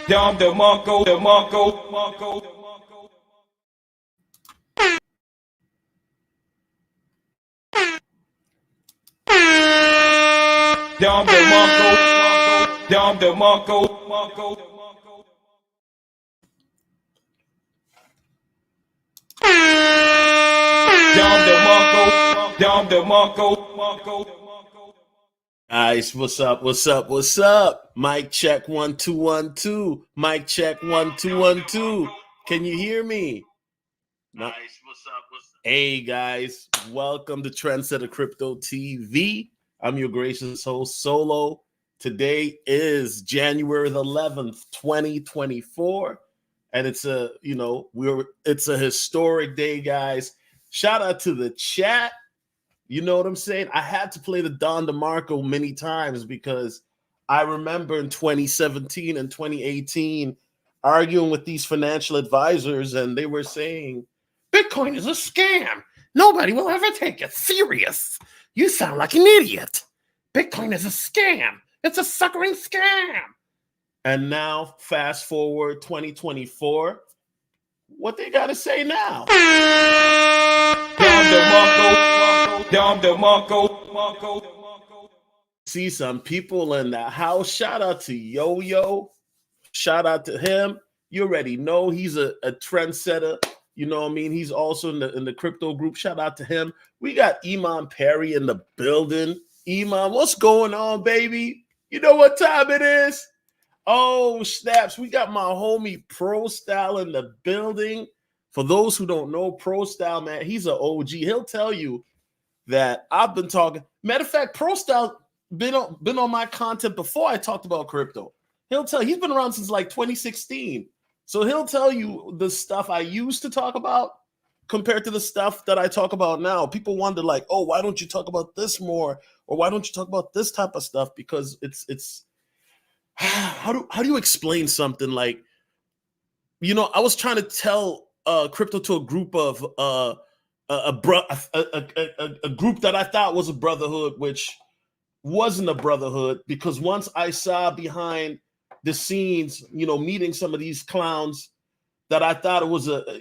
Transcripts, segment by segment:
Dom DeMarco, DeMarco, DeMarco. Dom DeMarco, Dom DeMarco, Marco. Dom DeMarco, Dom DeMarco, Marco. Guys, what's up? What's up? What's up? Mic check 1 2 1 2. Mic check 1 2 1 2. Can you hear me? Nice. What's up? Hey guys, welcome to Trendsetter Crypto TV. I'm your gracious host, Solo. Today is January the 11th, 2024, and it's a historic day, guys. Shout out to the chat. You know what I'm saying? I had to play the Don DeMarco many times because I remember in 2017 and 2018 arguing with these financial advisors, and they were saying, Bitcoin is a scam. Nobody will ever take it serious. You sound like an idiot. Bitcoin is a scam. It's a suckering scam. And now, fast forward 2024, what they got to say now? Dom DeMarco, Dom DeMarco, Marco. See some people in the house. Shout out to Yo-Yo. Shout out to him. You already know he's a trendsetter. You know what I mean? He's also in the crypto group. Shout out to him. We got Iman Perry in the building. Iman, what's going on, baby? You know what time it is? Oh, snaps. We got my homie Pro Style in the building. For those who don't know, Pro Style, man, he's an OG. He'll tell you that I've been talking. Matter of fact, Pro Style been on my content before I talked about crypto. He'll tell he's been around since like 2016. So he'll tell you the stuff I used to talk about compared to the stuff that I talk about now. People wonder like, oh, why don't you talk about this more? Or why don't you talk about this type of stuff? Because it's how do you explain something like, I was trying to tell crypto to a group of a group that I thought was a brotherhood, which wasn't a brotherhood, because once I saw behind the scenes, meeting some of these clowns, that I thought it was a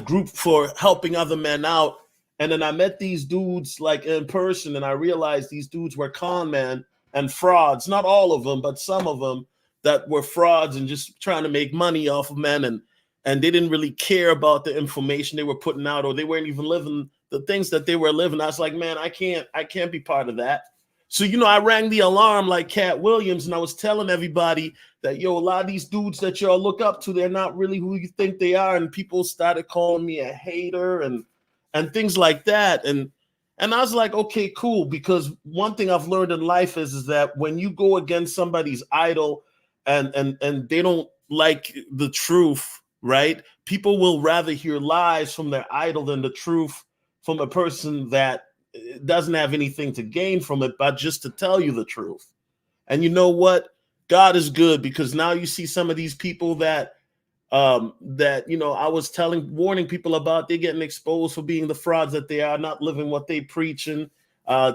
group for helping other men out. And then I met these dudes like in person, and I realized these dudes were con men and frauds. Not all of them, but some of them that were frauds and just trying to make money off of men. And they didn't really care about the information they were putting out, or they weren't even living the things that they were living. I was like, man, I can't be part of that. So, I rang the alarm like Cat Williams, and I was telling everybody that, a lot of these dudes that y'all look up to, they're not really who you think they are. And people started calling me a hater and things like that. And I was like, okay, cool. Because one thing I've learned in life is that when you go against somebody's idol and they don't like the truth, right? People will rather hear lies from their idol than the truth from a person that doesn't have anything to gain from it, but just to tell you the truth. And you know what? God is good, because now you see some of these people that I was warning people about, they're getting exposed for being the frauds that they are, not living what they preaching,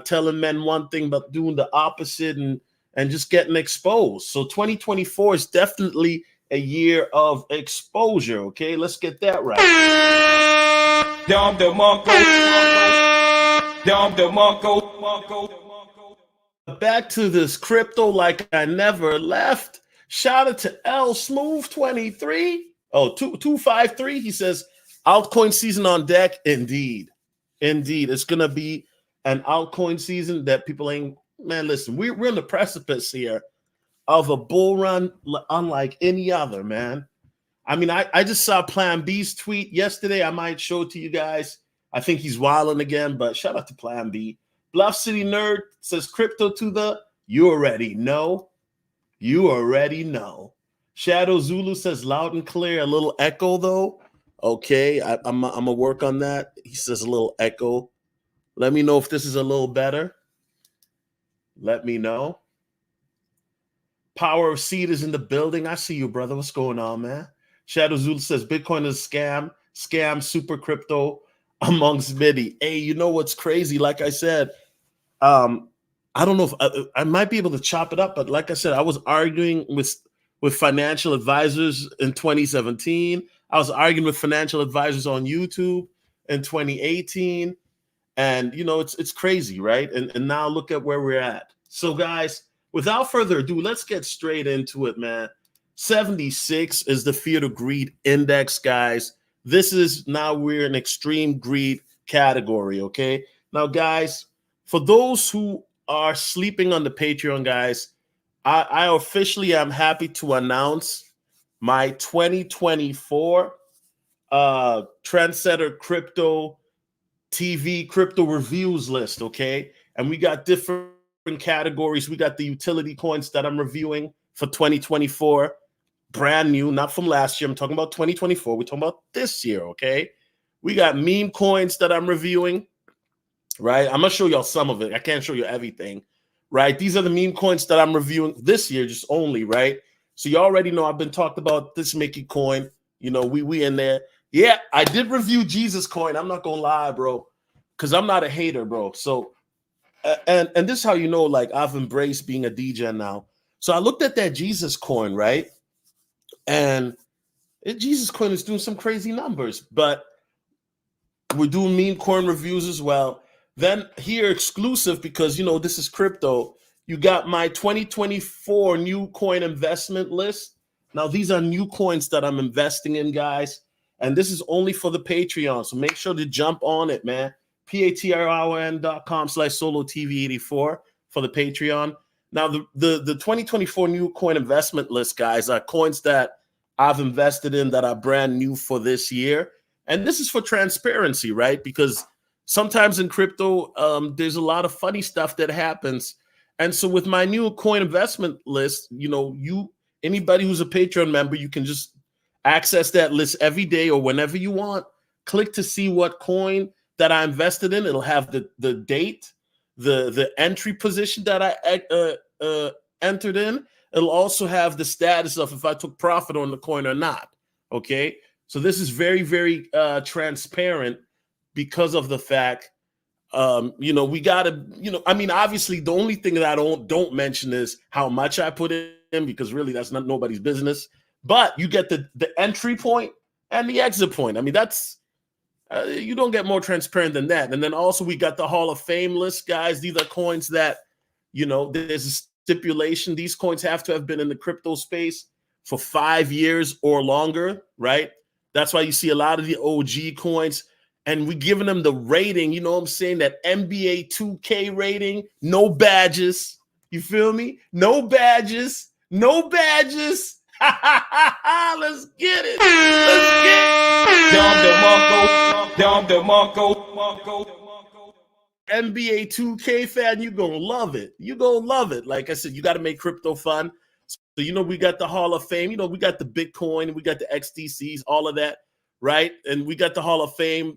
telling men one thing but doing the opposite, and just getting exposed. So 2024 is definitely a year of exposure. Okay, let's get that right. Dom DeMarco, Dom DeMarco, Marco. Back to this crypto like I never left. Shout out to L Smooth 23. Oh, 253. He says, altcoin season on deck. Indeed. It's going to be an altcoin season that people ain't, man, listen, we're in the precipice here of a bull run unlike any other, man. I mean, I just saw Plan B's tweet yesterday. I might show it to you guys. I think he's wilding again, but shout out to Plan B. Bluff City Nerd says crypto to the, you already know. You already know. Shadow Zulu says loud and clear. A little echo, though. Okay, I'm going to work on that. He says a little echo. Let me know if this is a little better. Let me know. Power of Seed is in the building. I see you, brother. What's going on, man? Shadow Zulu says Bitcoin is a scam, super crypto amongst many. Hey, you know what's crazy? Like I said, I don't know if I might be able to chop it up, but like I said, I was arguing with with financial advisors in 2017. I was arguing with financial advisors on YouTube in 2018. And it's crazy, right? And now look at where we're at. So guys, without further ado, let's get straight into it, man. 76 is the fear to greed index, guys. This is now we're in extreme greed category, okay? Now, guys, for those who are sleeping on the Patreon, guys, I officially am happy to announce my 2024 Trendsetter Crypto TV crypto reviews list, okay? And we got different categories. We got the utility coins that I'm reviewing for 2024, brand new, not from last year. I'm talking about 2024. We're talking about this year, okay? We got meme coins that I'm reviewing, right? I'm gonna show y'all some of it. I can't show you everything, right? These are the meme coins that I'm reviewing this year, just only, right? So you already know I've been talked about this Mickey coin. We in there. Yeah, I did review Jesus coin. I'm not gonna lie, bro, because I'm not a hater, bro. So, and this is how you know, like, I've embraced being a DJ now. So I looked at that Jesus coin, right? And Jesus coin is doing some crazy numbers, but we're doing meme coin reviews as well. Then here, exclusive, because this is crypto. You got my 2024 new coin investment list. Now, these are new coins that I'm investing in, guys. And this is only for the Patreon. So make sure to jump on it, man. patreon.com/solotv84 for the Patreon. Now, the 2024 new coin investment list, guys, are coins that I've invested in that are brand new for this year. And this is for transparency, right? Because sometimes in crypto, there's a lot of funny stuff that happens. And so with my new coin investment list, anybody who's a Patreon member, you can just access that list every day or whenever you want. Click to see what coin that I invested in. It'll have the date, the entry position that I entered in. It'll also have the status of if I took profit on the coin or not. Okay, so this is very, very transparent because of the fact, we gotta, obviously the only thing that I don't mention is how much I put in, because really that's not nobody's business. But you get the entry point and the exit point. I mean, that's you don't get more transparent than that. And then also we got the Hall of Fame list, guys. These are coins that, there's a stipulation. These coins have to have been in the crypto space for 5 years or longer, right? That's why you see a lot of the OG coins. And we're giving them the rating, you know what I'm saying? That NBA 2K rating, no badges. You feel me? No badges. No badges. Let's get it. Let's get it. Dom DeMarco. NBA 2K fan, you're going to love it. You're going to love it. Like I said, you got to make crypto fun. So, we got the Hall of Fame. We got the Bitcoin. We got the XDCs, all of that, right? And we got the Hall of Fame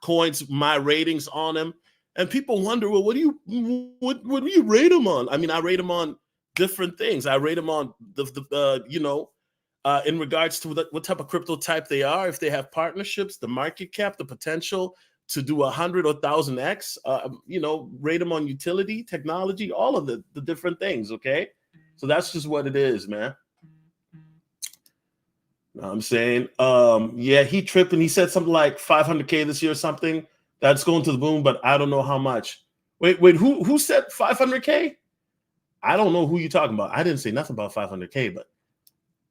coins, my ratings on them. And people wonder, well, what do you rate them on? I mean, I rate them on different things. I rate them on in regards to what type of crypto type they are, if they have partnerships, the market cap, the potential to do 100 or 1000x, rate them on utility, technology, all of the different things. Okay, so that's just what it is, man. I'm saying, yeah, he tripping. He said something like 500K this year or something. That's going to the boom, but I don't know how much. Wait, who said 500K? I don't know who you're talking about. I didn't say nothing about 500K, but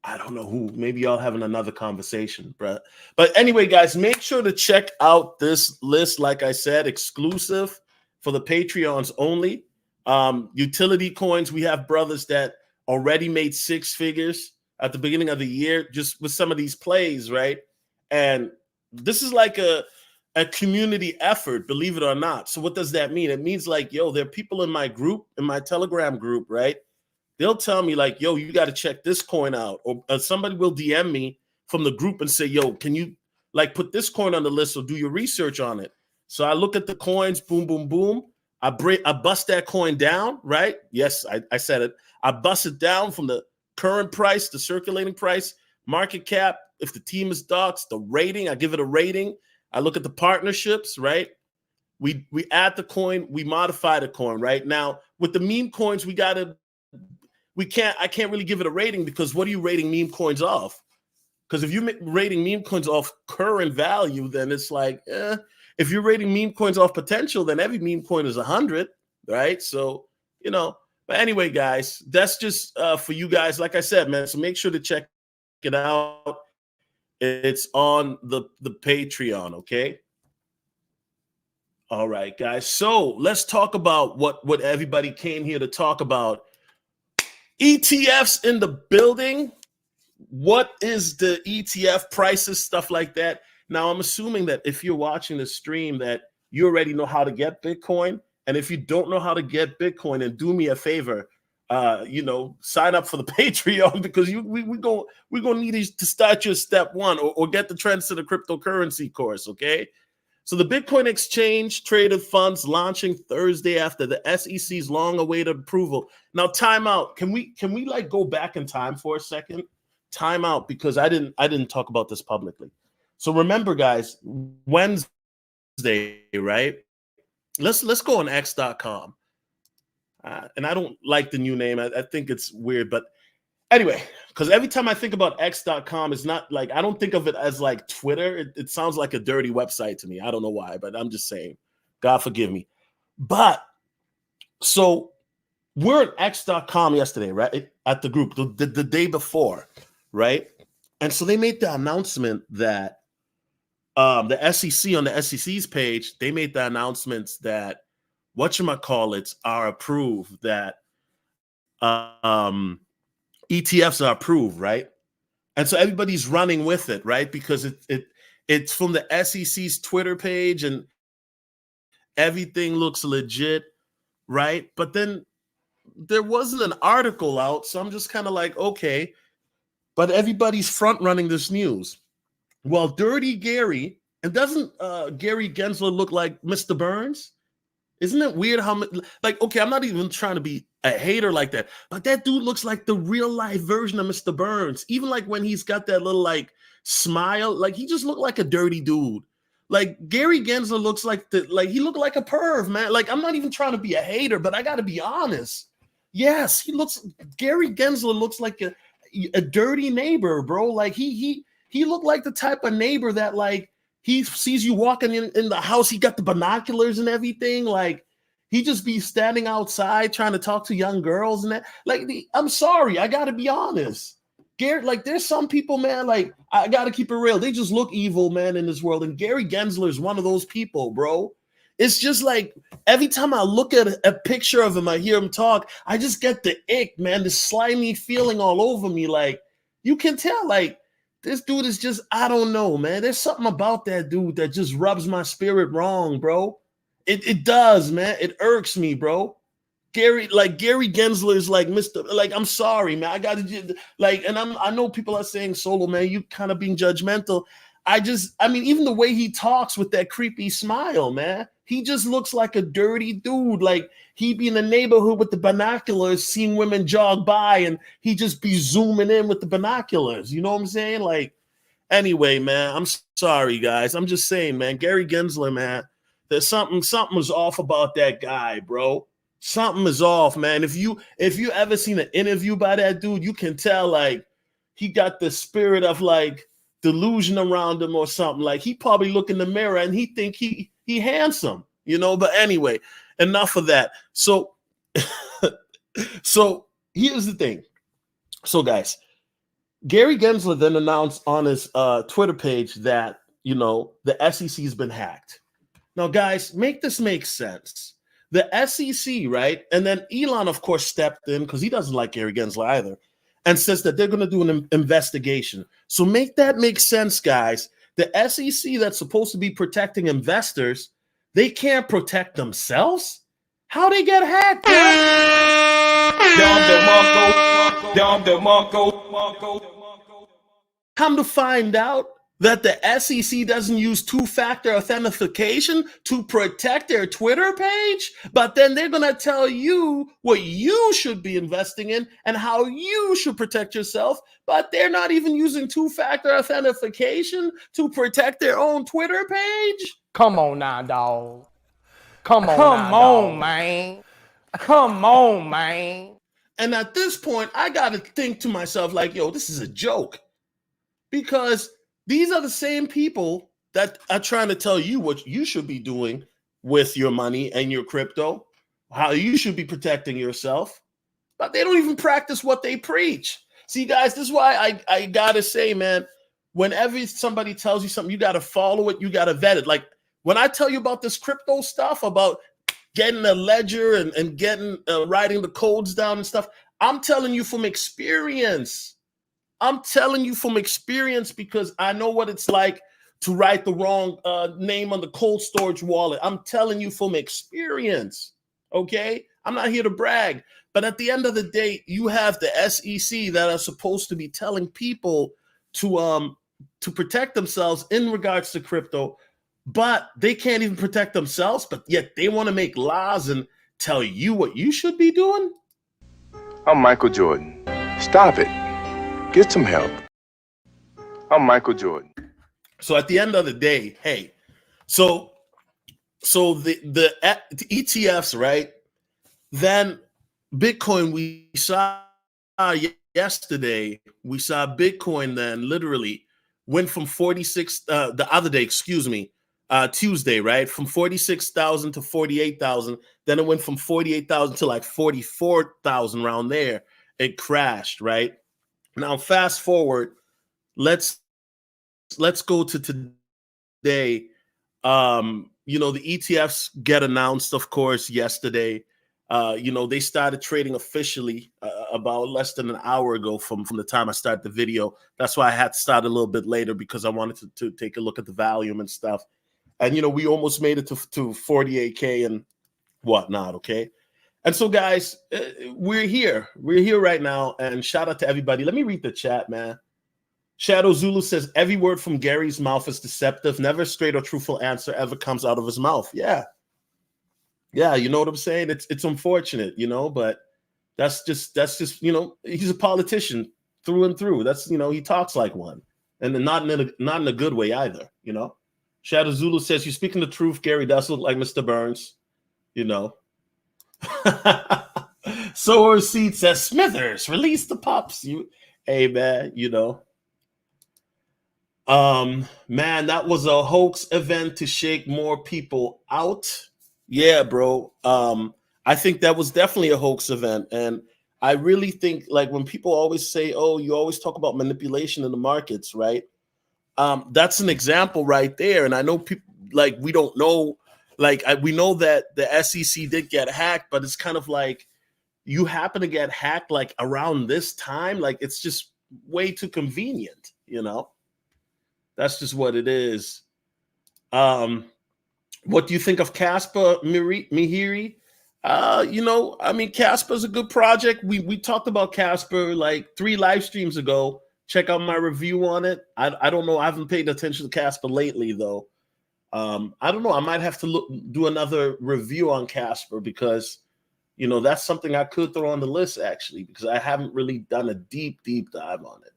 I don't know who. Maybe y'all having another conversation, bro. But anyway, guys, make sure to check out this list. Like I said, exclusive for the Patreons only. Utility coins, we have brothers that already made 6 figures at the beginning of the year just with some of these plays, right? And this is like a community effort, believe it or not. So what does that mean? It means like, there are people in my group, in my Telegram group, right? They'll tell me like, you got to check this coin out. Or somebody will DM me from the group and say, can you like put this coin on the list or do your research on it? So I look at the coins, boom, boom, boom. I bust that coin down, right? Yes, I said it. I bust it down from the current price, the circulating price, market cap. If the team is docs, the rating, I give it a rating. I look at the partnerships, right? We add the coin, we modify the coin, right? Now, with the meme coins, we I can't really give it a rating because what are you rating meme coins off? Because if you're rating meme coins off current value, then it's like, if you're rating meme coins off potential, then every meme coin is 100, right? So, but anyway, guys, that's just for you guys. Like I said, man, so make sure to check it out. It's on the Patreon, okay? All right, guys. So let's talk about what everybody came here to talk about. ETFs in the building. What is the ETF prices, stuff like that? Now, I'm assuming that if you're watching the stream that you already know how to get Bitcoin. And if you don't know how to get Bitcoin, then do me a favor, sign up for the Patreon because we're gonna need you to start your step one or get the trends to the cryptocurrency course, okay? So the Bitcoin exchange traded funds launching Thursday after the SEC's long-awaited approval. Now, time out. Can we like go back in time for a second? Time out because I didn't talk about this publicly. So remember, guys, Wednesday, right? Let's go on X.com. And I don't like the new name. I think it's weird, but anyway, because every time I think about X.com, it's not like I don't think of it as like Twitter. It sounds like a dirty website to me. I don't know why, but I'm just saying. God forgive me. But so we're at X.com yesterday, right? At the group, the day before, right? And so they made the announcement that the SEC on the SEC's page, they made the announcements that whatchamacallits are approved, that ETFs are approved, right? And so everybody's running with it, right? Because it's from the SEC's Twitter page and everything looks legit, right? But then there wasn't an article out, so I'm just kind of like, okay, but everybody's front running this news. Well, Dirty Gary, and doesn't Gary Gensler look like Mr. Burns? Isn't it weird how, like, okay, I'm not even trying to be a hater like that, but that dude looks like the real life version of Mr. Burns. Even like when he's got that little like smile, like he just looked like a dirty dude. Like Gary Gensler looks like he looked like a perv, man. Like I'm not even trying to be a hater, but I got to be honest. Yes, Gary Gensler looks like a dirty neighbor, bro. Like he looked like the type of neighbor that like, he sees you walking in the house. He got the binoculars and everything. Like he just be standing outside trying to talk to young girls and that. Like, I'm sorry, I gotta be honest. Gary, like, there's some people, man. Like, I gotta keep it real. They just look evil, man, in this world. And Gary Gensler is one of those people, bro. It's just like every time I look at a picture of him, I hear him talk. I just get the ick, man, the slimy feeling all over me. Like you can tell, like. This dude is just, I don't know, man. There's something about that dude that just rubs my spirit wrong, bro. It does, man. It irks me, bro. Gary Gensler is like Mr. Like, I'm sorry, man. I got to like, and I know people are saying, Solo, man, you kind of being judgmental. I mean, even the way he talks with that creepy smile, man. He just looks like a dirty dude. Like he be in the neighborhood with the binoculars, seeing women jog by, and he just be zooming in with the binoculars. You know what I'm saying? Like, anyway, man, I'm sorry, guys. I'm just saying, man, Gary Gensler, man, there's something was off about that guy, bro. Something is off, man. If you ever seen an interview by that dude, you can tell like he got the spirit of like delusion around him or something. Like he probably look in the mirror and he think he handsome, but anyway, enough of that. So here's the thing. So guys, Gary Gensler then announced on his Twitter page that, the SEC has been hacked. Now guys, make this make sense. The SEC, right? And then Elon, of course, stepped in because he doesn't like Gary Gensler either and says that they're going to do an investigation. So make that make sense, guys. The SEC that's supposed to be protecting investors, they can't protect themselves? How they get hacked, Come to find out that the SEC doesn't use two-factor authentication to protect their Twitter page, but then they're going to tell you what you should be investing in and how you should protect yourself, but they're not even using two-factor authentication to protect their own Twitter page? Come on now, dog. Come on, man. Come on, man. And at this point, I got to think to myself, like, yo, this is a joke. Because these are the same people that are trying to tell you what you should be doing with your money and your crypto, how you should be protecting yourself, but they don't even practice what they preach. See, guys, this is why I gotta say, man, whenever somebody tells you something, you gotta follow it, you gotta vet it. Like when I tell you about this crypto stuff, about getting a ledger and getting writing the codes down and stuff, I'm telling you from experience. I'm telling you from experience because I know what it's like to write the wrong name on the cold storage wallet. I'm telling you from experience, okay? I'm not here to brag, but at the end of the day, you have the SEC that are supposed to be telling people to protect themselves in regards to crypto, but they can't even protect themselves, but yet they want to make laws and tell you what you should be doing? I'm Michael Jordan. Stop it. Get some help. I'm Michael Jordan. So at the end of the day, hey, so the ETFs, right? Then Bitcoin, we saw yesterday, we saw Bitcoin then literally went from 46 the other day, Tuesday, right? From 46,000 to 48,000. Then it went from 48,000 to like 44,000 around there. It crashed, right? Now, fast forward, let's go to today. The ETFs get announced, of course, yesterday. They started trading officially about less than an hour ago from the time I started the video. That's why I had to start a little bit later because I wanted to take a look at the volume and stuff. And, we almost made it to 48K and whatnot, okay? And so, guys, we're here. We're here right now. And shout out to everybody. Let me read the chat, man. Shadow Zulu says, every word from Gary's mouth is deceptive. Never a straight or truthful answer ever comes out of his mouth. Yeah. Yeah, you know what I'm saying? It's unfortunate, but that's just, he's a politician through and through. That's, he talks like one. And then not in a good way either, Shadow Zulu says, you're speaking the truth, Gary does look like Mr. Burns, Sower Seed says, Smithers, release the pups. Hey, man, man, that was a hoax event to shake more people out. Yeah, bro. I think that was definitely a hoax event. And I really think, like, when people always say, oh, you always talk about manipulation in the markets, right? That's an example right there. And I know people, like, we don't know, like, we know that the SEC did get hacked, but it's kind of like you happen to get hacked, like, around this time. Like, it's just way too convenient, That's just what it is. What do you think of Casper Mihiri? Casper's a good project. We talked about Casper like 3 live streams ago. Check out my review on it. I don't know. I haven't paid attention to Casper lately, though. I don't know. I might have to do another review on Casper because, that's something I could throw on the list, actually, because I haven't really done a deep dive on it.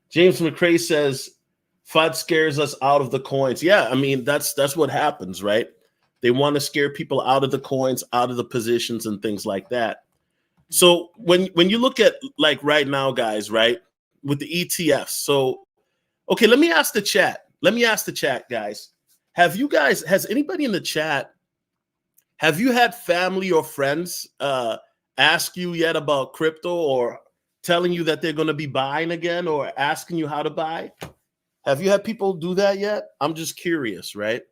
James McCrae says, FUD scares us out of the coins. Yeah, I mean, that's what happens, right? They want to scare people out of the coins, out of the positions and things like that. So when you look at, like, right now, guys, right, with the ETFs. So, okay, let me ask the chat. Guys. Has anybody in the chat, have you had family or friends ask you yet about crypto or telling you that they're going to be buying again or asking you how to buy? Have you had people do that yet? I'm just curious, right?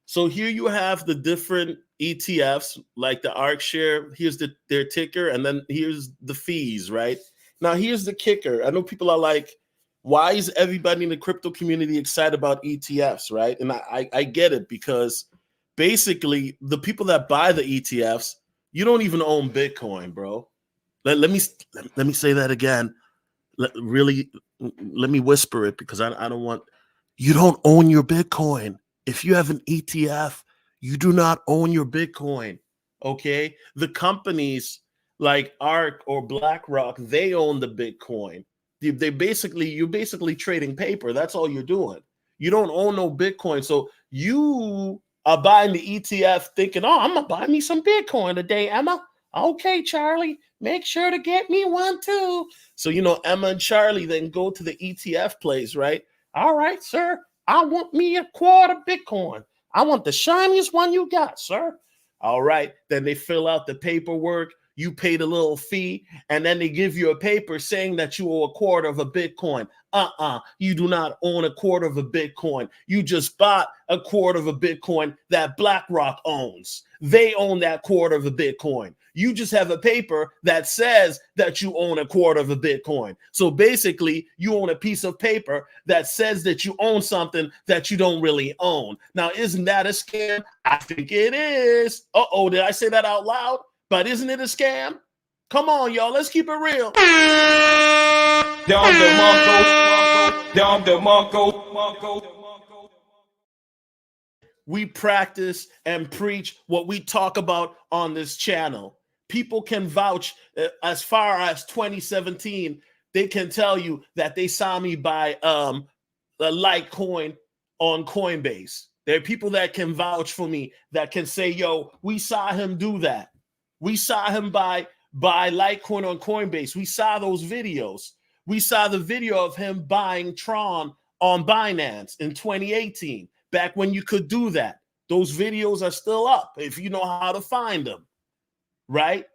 So here you have the different ETFs, like the ARK share. Here's their ticker, and then here's the fees, right? Now, here's the kicker. I know people are like, why is everybody in the crypto community excited about ETFs, right? And I get it, because basically the people that buy the ETFs, you don't even own Bitcoin, bro. Let me say that again. Let me whisper it, because I don't want, you don't own your Bitcoin. If you have an ETF, you do not own your Bitcoin. Okay. The companies like ARK or BlackRock, they own the Bitcoin. You're basically trading paper. That's all you're doing. You don't own no Bitcoin. So you are buying the ETF thinking, oh, I'm gonna buy me some Bitcoin today, Emma. Okay, Charlie, make sure to get me one too. So, Emma and Charlie then go to the ETF place, right? All right, sir, I want me a quarter Bitcoin. I want the shiniest one you got, sir. All right, then they fill out the paperwork. You pay the little fee, and then they give you a paper saying that you owe a quarter of a Bitcoin. You do not own a quarter of a Bitcoin. You just bought a quarter of a Bitcoin that BlackRock owns. They own that quarter of a Bitcoin. You just have a paper that says that you own a quarter of a Bitcoin. So basically, you own a piece of paper that says that you own something that you don't really own. Now, isn't that a scam? I think it is. Uh-oh, did I say that out loud? But isn't it a scam? Come on, y'all. Let's keep it real. Dom DeMarco. Dom DeMarco. We practice and preach what we talk about on this channel. People can vouch as far as 2017. They can tell you that they saw me buy a Litecoin on Coinbase. There are people that can vouch for me that can say, yo, we saw him do that. We saw him buy Litecoin on Coinbase. We saw those videos. We saw the video of him buying Tron on Binance in 2018, back when you could do that. Those videos are still up if you know how to find them, right?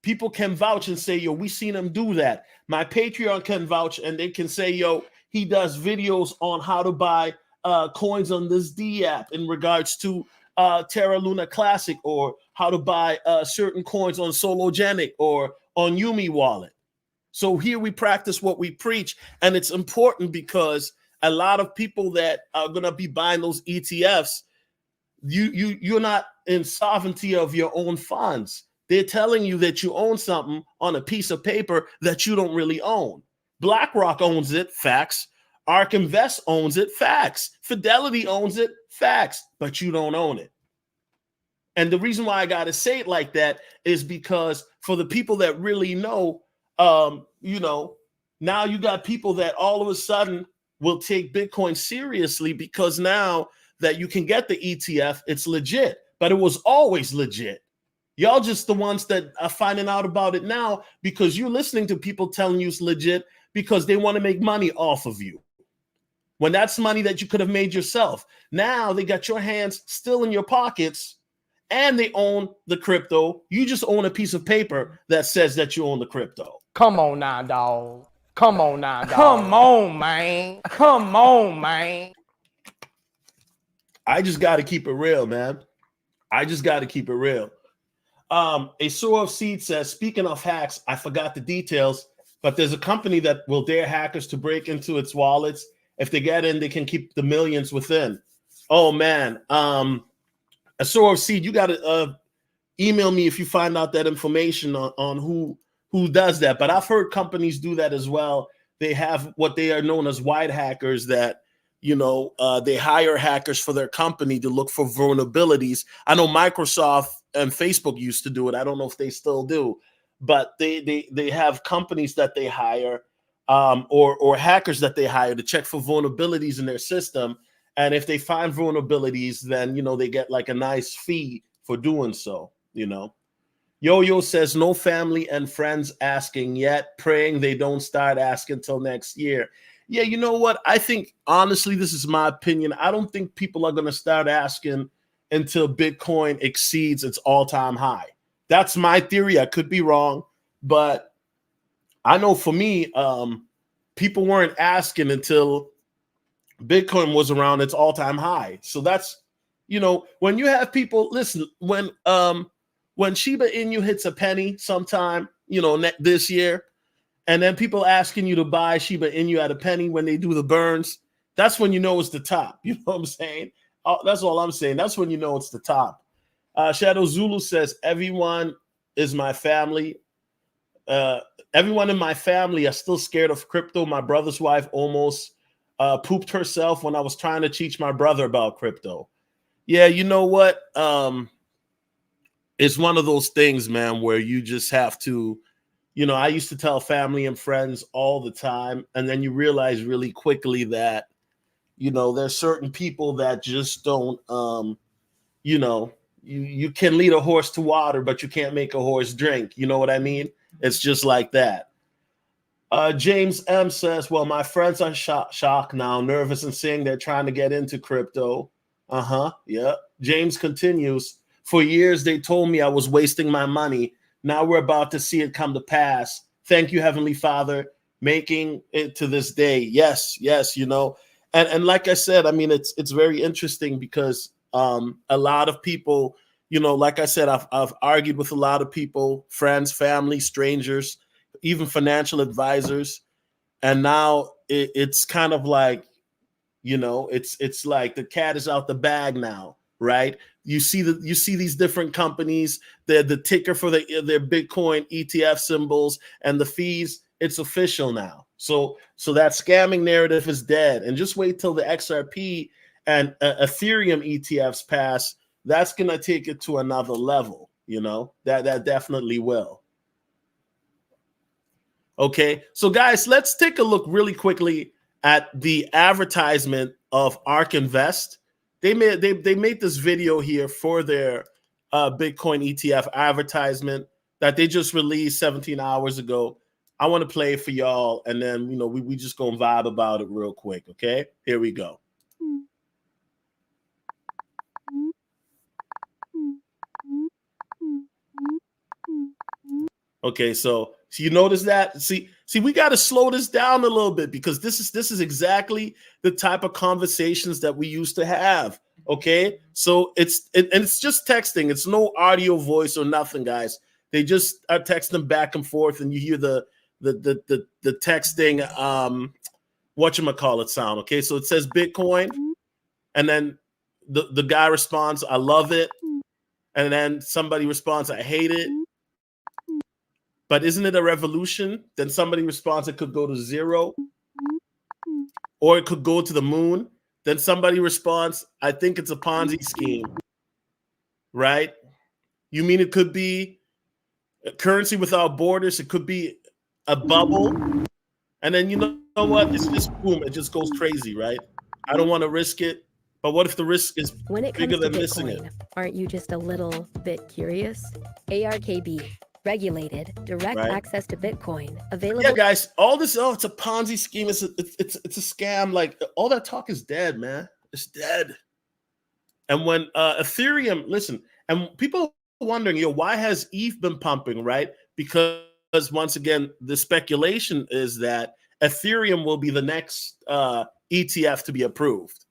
People can vouch and say, yo, we seen him do that. My Patreon can vouch and they can say, yo, he does videos on how to buy coins on this D app in regards to Terra Luna Classic, or how to buy certain coins on Sologenic or on Yumi Wallet. So here we practice what we preach, and it's important because a lot of people that are going to be buying those ETFs, you're not in sovereignty of your own funds. They're telling you that you own something on a piece of paper that you don't really own. BlackRock owns it, facts. ARK Invest owns it, facts. Fidelity owns it, facts, but you don't own it. And the reason why I got to say it like that is because for the people that really know, now you got people that all of a sudden will take Bitcoin seriously because now that you can get the ETF, it's legit, but it was always legit. Y'all just the ones that are finding out about it now because you're listening to people telling you it's legit because they want to make money off of you, when that's money that you could have made yourself. Now they got your hands still in your pockets and they own the crypto. You just own a piece of paper that says that you own the crypto. Come on now, dog. Come on now, dog. Come on, man. Come on, man. I just got to keep it real, man. I just got to keep it real. A Soar of Seed says, speaking of hacks, I forgot the details, but there's a company that will dare hackers to break into its wallets. If they get in, they can keep the millions within. Oh, man. A Soar of Seed, you got to email me if you find out that information on who does that. But I've heard companies do that as well. They have what they are known as white hackers that, they hire hackers for their company to look for vulnerabilities. I know Microsoft and Facebook used to do it. I don't know if they still do, but they have companies that they hire or hackers that they hire to check for vulnerabilities in their system. And if they find vulnerabilities, then, they get like a nice fee for doing so, Yo-Yo says, no family and friends asking yet, praying they don't start asking till next year. Yeah, you know what? I think, honestly, this is my opinion. I don't think people are going to start asking until Bitcoin exceeds its all-time high. That's my theory. I could be wrong, but I know for me, people weren't asking until Bitcoin was around its all-time high. So that's, when you have people, listen, when Shiba Inu hits a penny sometime, this year, and then people asking you to buy Shiba Inu at a penny when they do the burns, that's when you know it's the top. You know what I'm saying? That's all I'm saying. That's when you know it's the top. Shadow Zulu says, everyone is my family. Everyone in my family are still scared of crypto. My brother's wife almost pooped herself when I was trying to teach my brother about crypto. Yeah, you know what? It's one of those things, man, where you just have to, I used to tell family and friends all the time, and then you realize really quickly that, there's certain people that just don't, you can lead a horse to water, but you can't make a horse drink. You know what I mean? It's just like that. James M says, well, my friends are shocked now, nervous and saying they're trying to get into crypto. Yeah. James continues, for years they told me I was wasting my money. Now we're about to see it come to pass. Thank you, Heavenly Father, making it to this day. Yes, you know. And like I said, I mean, it's very interesting because a lot of people, you know, like I said, I've argued with a lot of people, friends, family, strangers, even financial advisors, and now it's kind of like, you know, it's like the cat is out the bag now, right? You see these different companies, the ticker for their Bitcoin ETF symbols and the fees. It's official now. So that scamming narrative is dead. And just wait till the XRP and Ethereum ETFs pass. That's gonna take it to another level. You know, that definitely will. Okay, so guys, let's take a look really quickly at the advertisement of ARK Invest. They made this video here for their Bitcoin ETF advertisement that they just released 17 hours ago. I want to play it for y'all, and then you know we just gonna vibe about it real quick. Okay, here we go. Okay, so you notice that? See, we got to slow this down a little bit because this is exactly the type of conversations that we used to have. Okay, so it's just texting. It's no audio, voice, or nothing, guys. They just are texting back and forth, and you hear the texting whatchamacallit sound. Okay, so it says Bitcoin, and then the guy responds, "I love it," and then somebody responds, "I hate it." But isn't it a revolution? Then somebody responds, it could go to 0, or it could go to the moon. Then somebody responds, I think it's a Ponzi scheme, right? You mean it could be a currency without borders? It could be a bubble. And then you know what? It's just boom, it just goes crazy, right? I don't want to risk it. But what if the risk is bigger than missing it? Aren't you just a little bit curious? ARKB. Regulated, direct access to Bitcoin, available. Yeah, guys, all this, it's a Ponzi scheme. It's a scam. Like all that talk is dead, man. It's dead. And when Ethereum, listen, and people are wondering, why has ETH been pumping, right? Because once again, the speculation is that Ethereum will be the next ETF to be approved.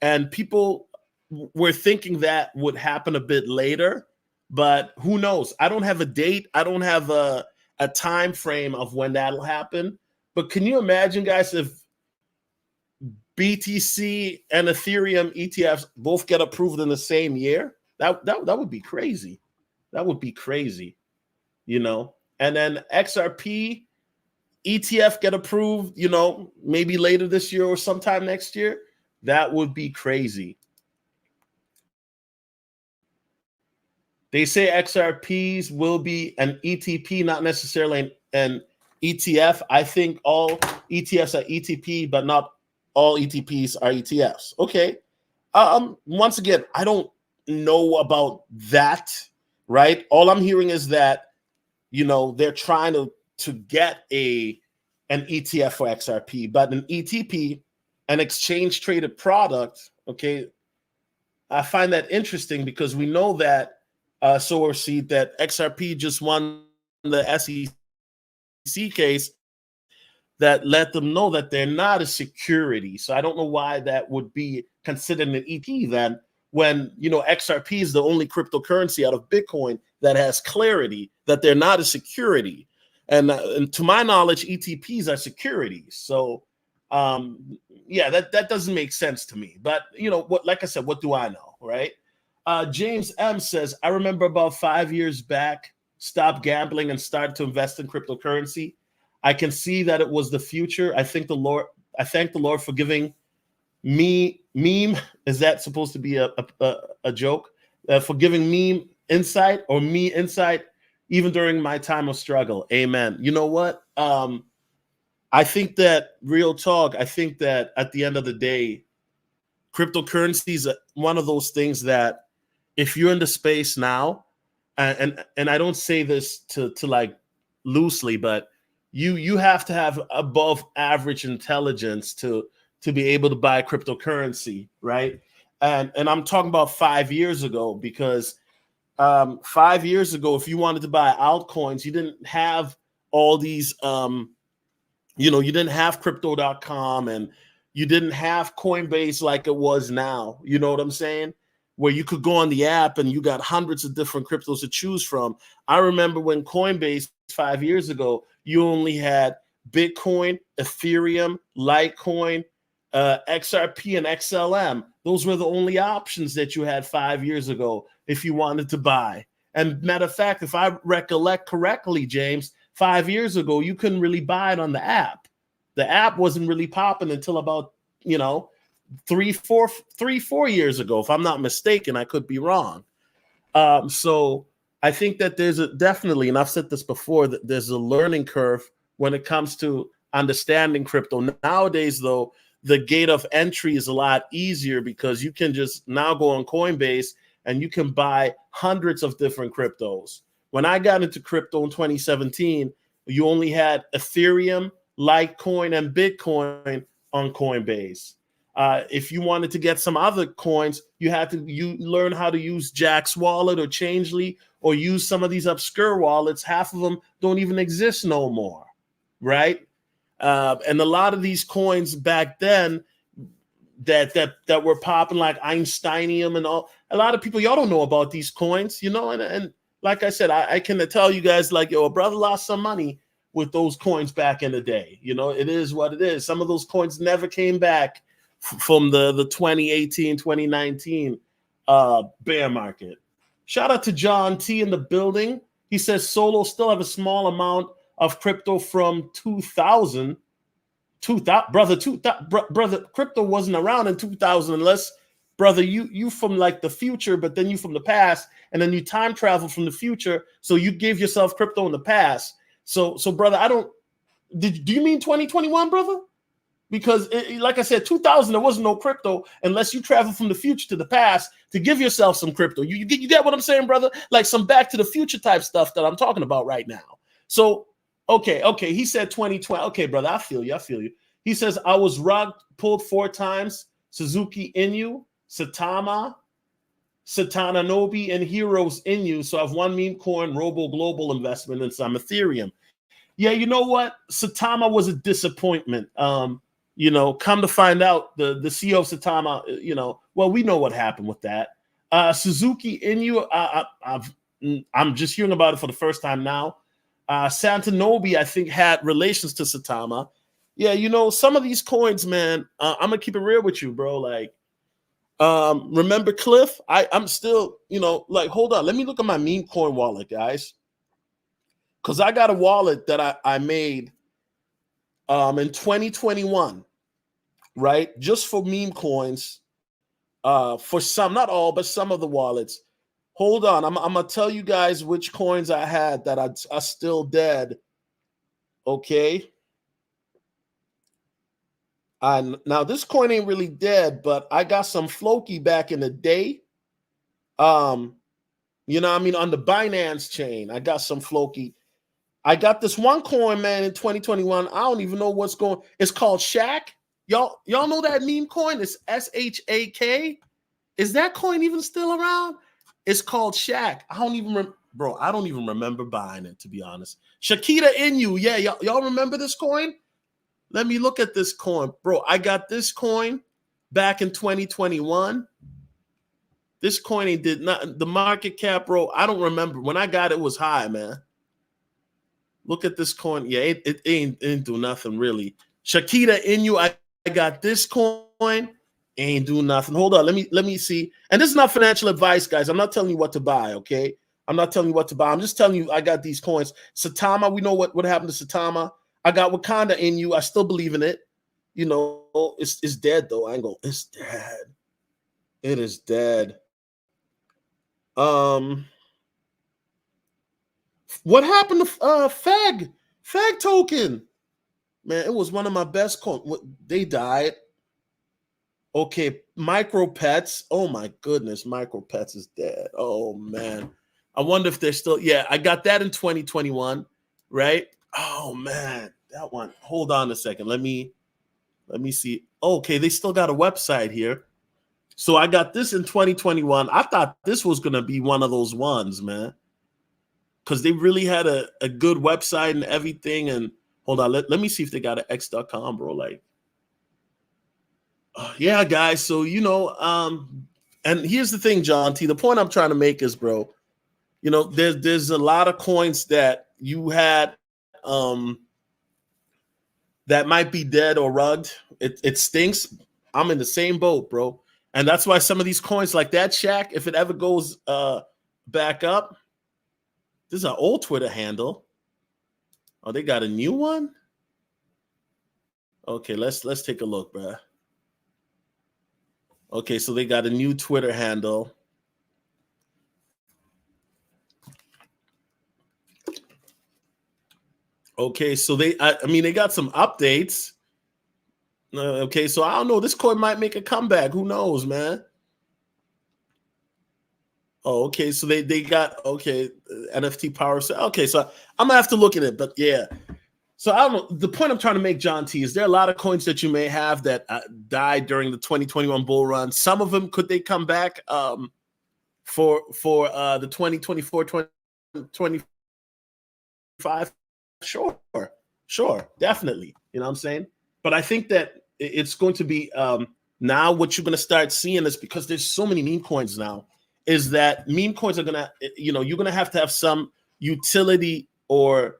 And people were thinking that would happen a bit later. But who knows? I don't have a date. I don't have a time frame of when that'll happen. But can you imagine, guys, if BTC and Ethereum ETFs both get approved in the same year? That would be crazy. That would be crazy, you know. And then XRP ETF get approved, you know, maybe later this year or sometime next year. That would be crazy. They say XRPs will be an ETP, not necessarily an ETF. I think all ETFs are ETP, but not all ETPs are ETFs. Okay. Once again, I don't know about that, right? All I'm hearing is that, you know, they're trying to get an ETF for XRP, but an ETP, an exchange traded product, okay, I find that interesting because we know that Sourceed that XRP just won the SEC case that let them know that they're not a security. So I don't know why that would be considered an EP then, when you know XRP is the only cryptocurrency out of Bitcoin that has clarity that they're not a security. And to my knowledge, ETPs are securities. So yeah, that doesn't make sense to me. But you know what? Like I said, what do I know, right? James M says, I remember about 5 years back, stopped gambling and started to invest in cryptocurrency. I can see that it was the future. I thank the Lord for giving me meme. Is that supposed to be a joke? For giving me insight or me insight, even during my time of struggle. Amen. You know what? I think that real talk, I think that at the end of the day, cryptocurrency is one of those things that if you're in the space now, and I don't say this to like loosely, but you have to have above average intelligence to be able to buy cryptocurrency, right? And I'm talking about 5 years ago, because 5 years ago, if you wanted to buy altcoins, you didn't have all these you didn't have crypto.com, and you didn't have Coinbase like it was now. You know what I'm saying? Where you could go on the app and you got hundreds of different cryptos to choose from. I remember when Coinbase 5 years ago, you only had Bitcoin, Ethereum, Litecoin, XRP, and XLM. Those were the only options that you had 5 years ago if you wanted to buy. And matter of fact, if I recollect correctly, James, 5 years ago, you couldn't really buy it on the app. The app wasn't really popping until about, 3-4 years ago, if I'm not mistaken. I could be wrong. So I think that there's definitely, and I've said this before, that there's a learning curve when it comes to understanding crypto. Nowadays, though, the gate of entry is a lot easier, because you can just now go on Coinbase and you can buy hundreds of different cryptos. When I got into crypto in 2017, you only had Ethereum, Litecoin, and Bitcoin on Coinbase. If you wanted to get some other coins, you had to learn how to use Jack's Wallet or Changely, or use some of these obscure wallets. Half of them don't even exist no more, right? And a lot of these coins back then that were popping, like Einsteinium and all, a lot of people, y'all don't know about these coins, and like I said, I can tell you guys, like, a brother lost some money with those coins back in the day. It is what it is. Some of those coins never came back from the 2018, 2019 bear market. Shout out to John T in the building. He says Solo still have a small amount of crypto from 2000. Brother, crypto wasn't around in 2000 unless, brother, you from like the future, but then you from the past, and then you time travel from the future, so you give yourself crypto in the past. So brother, do you mean 2021, brother? Because like I said, 2000, there wasn't no crypto unless you travel from the future to the past to give yourself some crypto. You get what I'm saying, brother? Like some Back to the Future type stuff that I'm talking about right now. So, okay. He said 2020. Okay, brother, I feel you. He says, I was rugged, pulled 4 times, Suzuki Inu, Satama Nobi, and Heroes Inu. So I have one meme coin, Robo Global investment, and some Ethereum. Yeah, you know what? Satama was a disappointment. Come to find out, the CEO of Satama, well, we know what happened with that. Suzuki Inu, I'm just hearing about it for the first time now. Santanobi, I think, had relations to Satama. Yeah, some of these coins, man, I'm going to keep it real with you, bro. Like, remember Cliff? I'm still, like, hold on. Let me look at my meme coin wallet, guys. Because I got a wallet that I made in 2021. Right, just for meme coins, for some, not all, but some of the wallets. Hold on, I'm gonna tell you guys which coins I had that are still dead. Okay, now this coin ain't really dead, but I got some Floki back in the day. On the Binance chain, I got some Floki. I got this one coin, man, in 2021. I don't even know what's going. It's called Shaq. Y'all know that meme coin? It's SHAK. Is that coin even still around? It's called Shaq. I don't even remember buying it, to be honest. Shakita Inu. Yeah, y'all remember this coin? Let me look at this coin. Bro, I got this coin back in 2021. This coin did not, the market cap, bro, I don't remember. When I got it was high, man. Look at this coin. Yeah, it ain't do nothing really. Shakita Inu, I got this coin, ain't do nothing. Hold on, let me see. And this is not financial advice, guys. I'm not telling you what to buy, okay? I'm not telling you what to buy. I'm just telling you I got these coins. Satama, we know what happened to Satama. I got Wakanda Inu. I still believe in it. It's dead though. I ain't gonna. It's dead. It is dead. What happened to Fag token? Man, it was one of my best coins. They died. Okay, Micro Pets. Oh my goodness, Micro Pets is dead. Oh man. I wonder if they're still. Yeah, I got that in 2021, right? Oh man, that one. Hold on a second. Let me see. Okay, they still got a website here. So I got this in 2021. I thought this was gonna be one of those ones, man. Because they really had a good website and everything. And hold on, let me see if they got an X.com, bro. Like, yeah, guys. So and here's the thing, John T. The point I'm trying to make is, bro, there's a lot of coins that you had that might be dead or rugged. It stinks. I'm in the same boat, bro. And that's why some of these coins like that Shack, if it ever goes back up, this is an old Twitter handle. Oh, they got a new one? Okay, let's take a look, bro. Okay, so they got a new Twitter handle. Okay, so they got some updates. Okay, so I don't know. This coin might make a comeback. Who knows, man? Oh, okay. So they got NFT power. So okay, so I'm gonna have to look at it, but yeah. So I don't know. The point I'm trying to make, John T, is there are a lot of coins that you may have that died during the 2021 bull run. Some of them, could they come back for the 2024, 2025? Sure, definitely. You know what I'm saying? But I think that it's going to be now what you're going to start seeing is, because there's so many meme coins now, is that meme coins are going to, you're going to have some utility or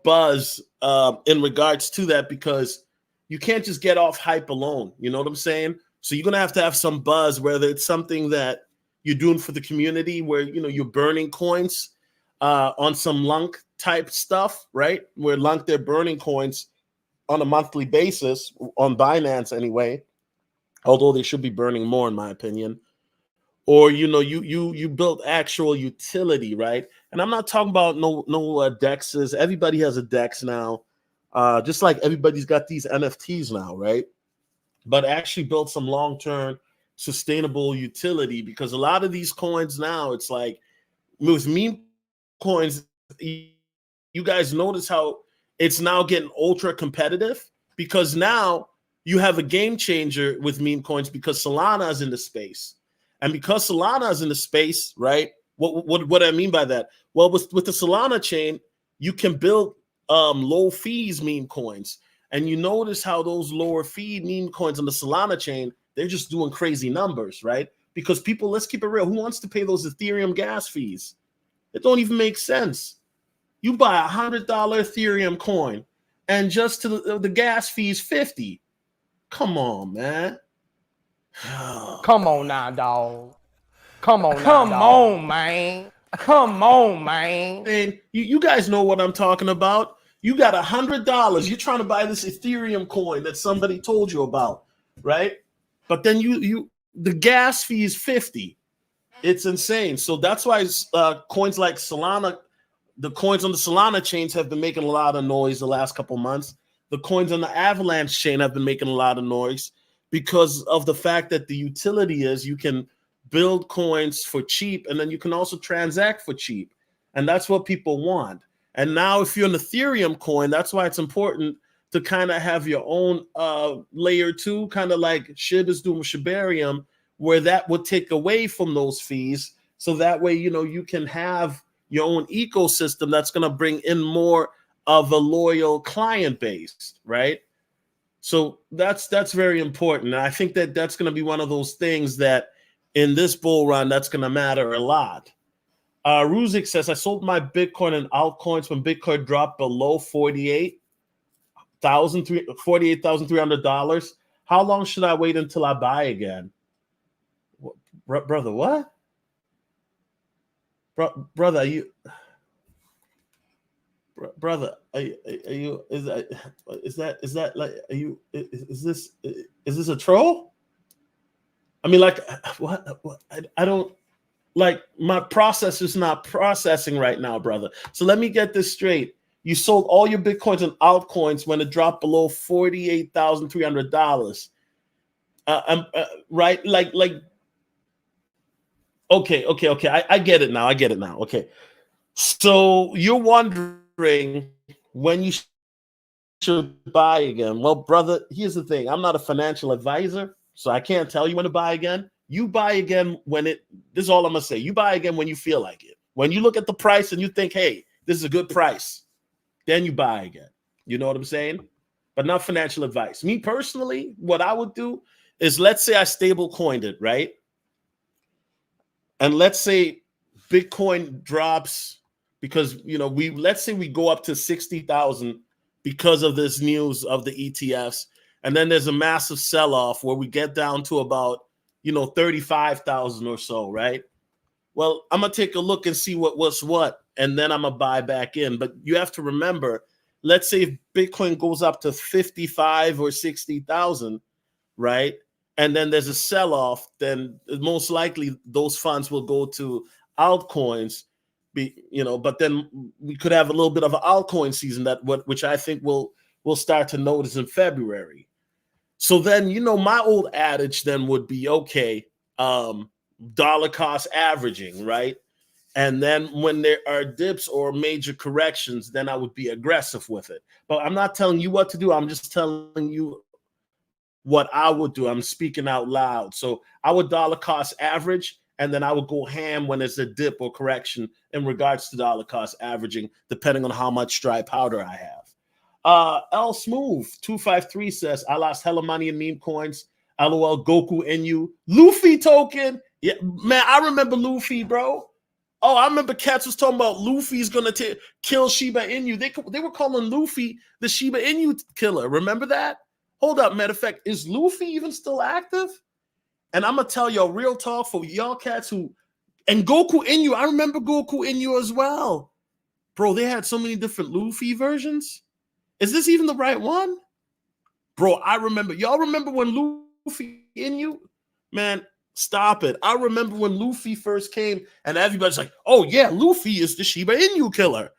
buzz in regards to that, because you can't just get off hype alone. You know what I'm saying? So you're going to have some buzz, whether it's something that you're doing for the community where, you're burning coins on some Lunk type stuff, right? Where Lunk, they're burning coins on a monthly basis on Binance anyway, although they should be burning more in my opinion. Or you build actual utility, right? And I'm not talking about no dexes. Everybody has a dex now, just like everybody's got these NFTs now, right? But actually build some long-term sustainable utility, because a lot of these coins now, it's like with meme coins, you guys notice how it's now getting ultra competitive, because now you have a game changer with meme coins, because Solana is in the space. And because Solana is in the space, right? What do I mean by that? Well, with the Solana chain, you can build low fees meme coins. And you notice how those lower fee meme coins on the Solana chain, they're just doing crazy numbers, right? Because people, let's keep it real, who wants to pay those Ethereum gas fees? It don't even make sense. You buy $100 Ethereum coin, and just to the gas fees $50. Come on, man. Come on now, dog. Come on, man. Come on, man. And you guys know what I'm talking about. You got $100. You're trying to buy this Ethereum coin that somebody told you about, right? But then the gas fee is $50. It's insane. So that's why coins like Solana, the coins on the Solana chains have been making a lot of noise the last couple months. The coins on the Avalanche chain have been making a lot of noise because of the fact that the utility is you can build coins for cheap, and then you can also transact for cheap. And that's what people want. And now if you're an Ethereum coin, that's why it's important to kind of have your own layer 2, kind of like SHIB is doing with Shibarium, where that would take away from those fees. So that way, you can have your own ecosystem that's going to bring in more of a loyal client base, right? So that's very important. And I think that that's going to be one of those things that in this bull run, that's going to matter a lot. Ruzik says, I sold my Bitcoin and altcoins when Bitcoin dropped below $48,300. How long should I wait until I buy again? Brother, what? Brother, are you? Brother, are you? Is that like? Are you? Is this a troll? I mean, like, what? I don't like, my processor's not processing right now, brother. So let me get this straight. You sold all your Bitcoins and altcoins when it dropped below $48,300. Right, like. Okay. I get it now. Okay. So you're wondering when you should buy again. Well, brother, here's the thing. I'm not a financial advisor, so I can't tell you when to buy again. You buy again this is all I'm going to say. You buy again when you feel like it. When you look at the price and you think, hey, this is a good price, then you buy again. You know what I'm saying? But not financial advice. Me personally, what I would do is, let's say I stable coined it, right? And let's say Bitcoin drops because, let's say we go up to 60,000 because of this news of the ETFs. And then there's a massive sell-off where we get down to about, 35,000 or so, right? Well, I'm going to take a look and see what's what, and then I'm going to buy back in. But you have to remember, let's say if Bitcoin goes up to 55 or 60,000, right? And then there's a sell-off, then most likely those funds will go to altcoins, but then we could have a little bit of an altcoin season which I think we'll start to notice in February. So then, my old adage then would be, okay, dollar cost averaging, right? And then when there are dips or major corrections, then I would be aggressive with it. But I'm not telling you what to do. I'm just telling you what I would do. I'm speaking out loud. So I would dollar cost average, and then I would go ham when there's a dip or correction in regards to dollar cost averaging, depending on how much dry powder I have. L Smooth 253 says, I lost hella money in meme coins. LOL, Goku NU. Luffy token. Yeah, man, I remember Luffy, bro. Oh, I remember cats was talking about Luffy's going to kill Shiba Inu. They were calling Luffy the Shiba Inu killer. Remember that? Hold up, matter of fact, is Luffy even still active? And I'm going to tell y'all real talk for y'all cats and Goku Inu, I remember Goku Inu as well. Bro, they had so many different Luffy versions. Is this even the right one? Bro, I remember. Y'all remember when Luffy Inu? Man, stop it. I remember when Luffy first came and everybody's like, oh yeah, Luffy is the Shiba Inu killer.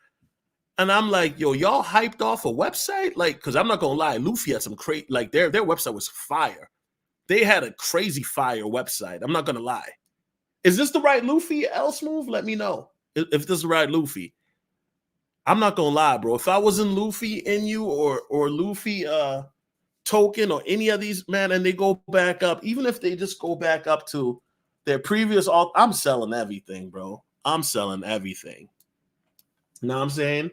And I'm like, yo, y'all hyped off a website? Like, because I'm not going to lie, Luffy had some crazy, like their website was fire. They had a crazy fire website. I'm not going to lie. Is this the right Luffy, L Smooth? Let me know if this is the right Luffy. I'm not going to lie, bro. If I was in Luffy Inu or Luffy token or any of these, man, and they go back up, even if they just go back up to their previous, I'm selling everything, bro. I'm selling everything. You know what I'm saying?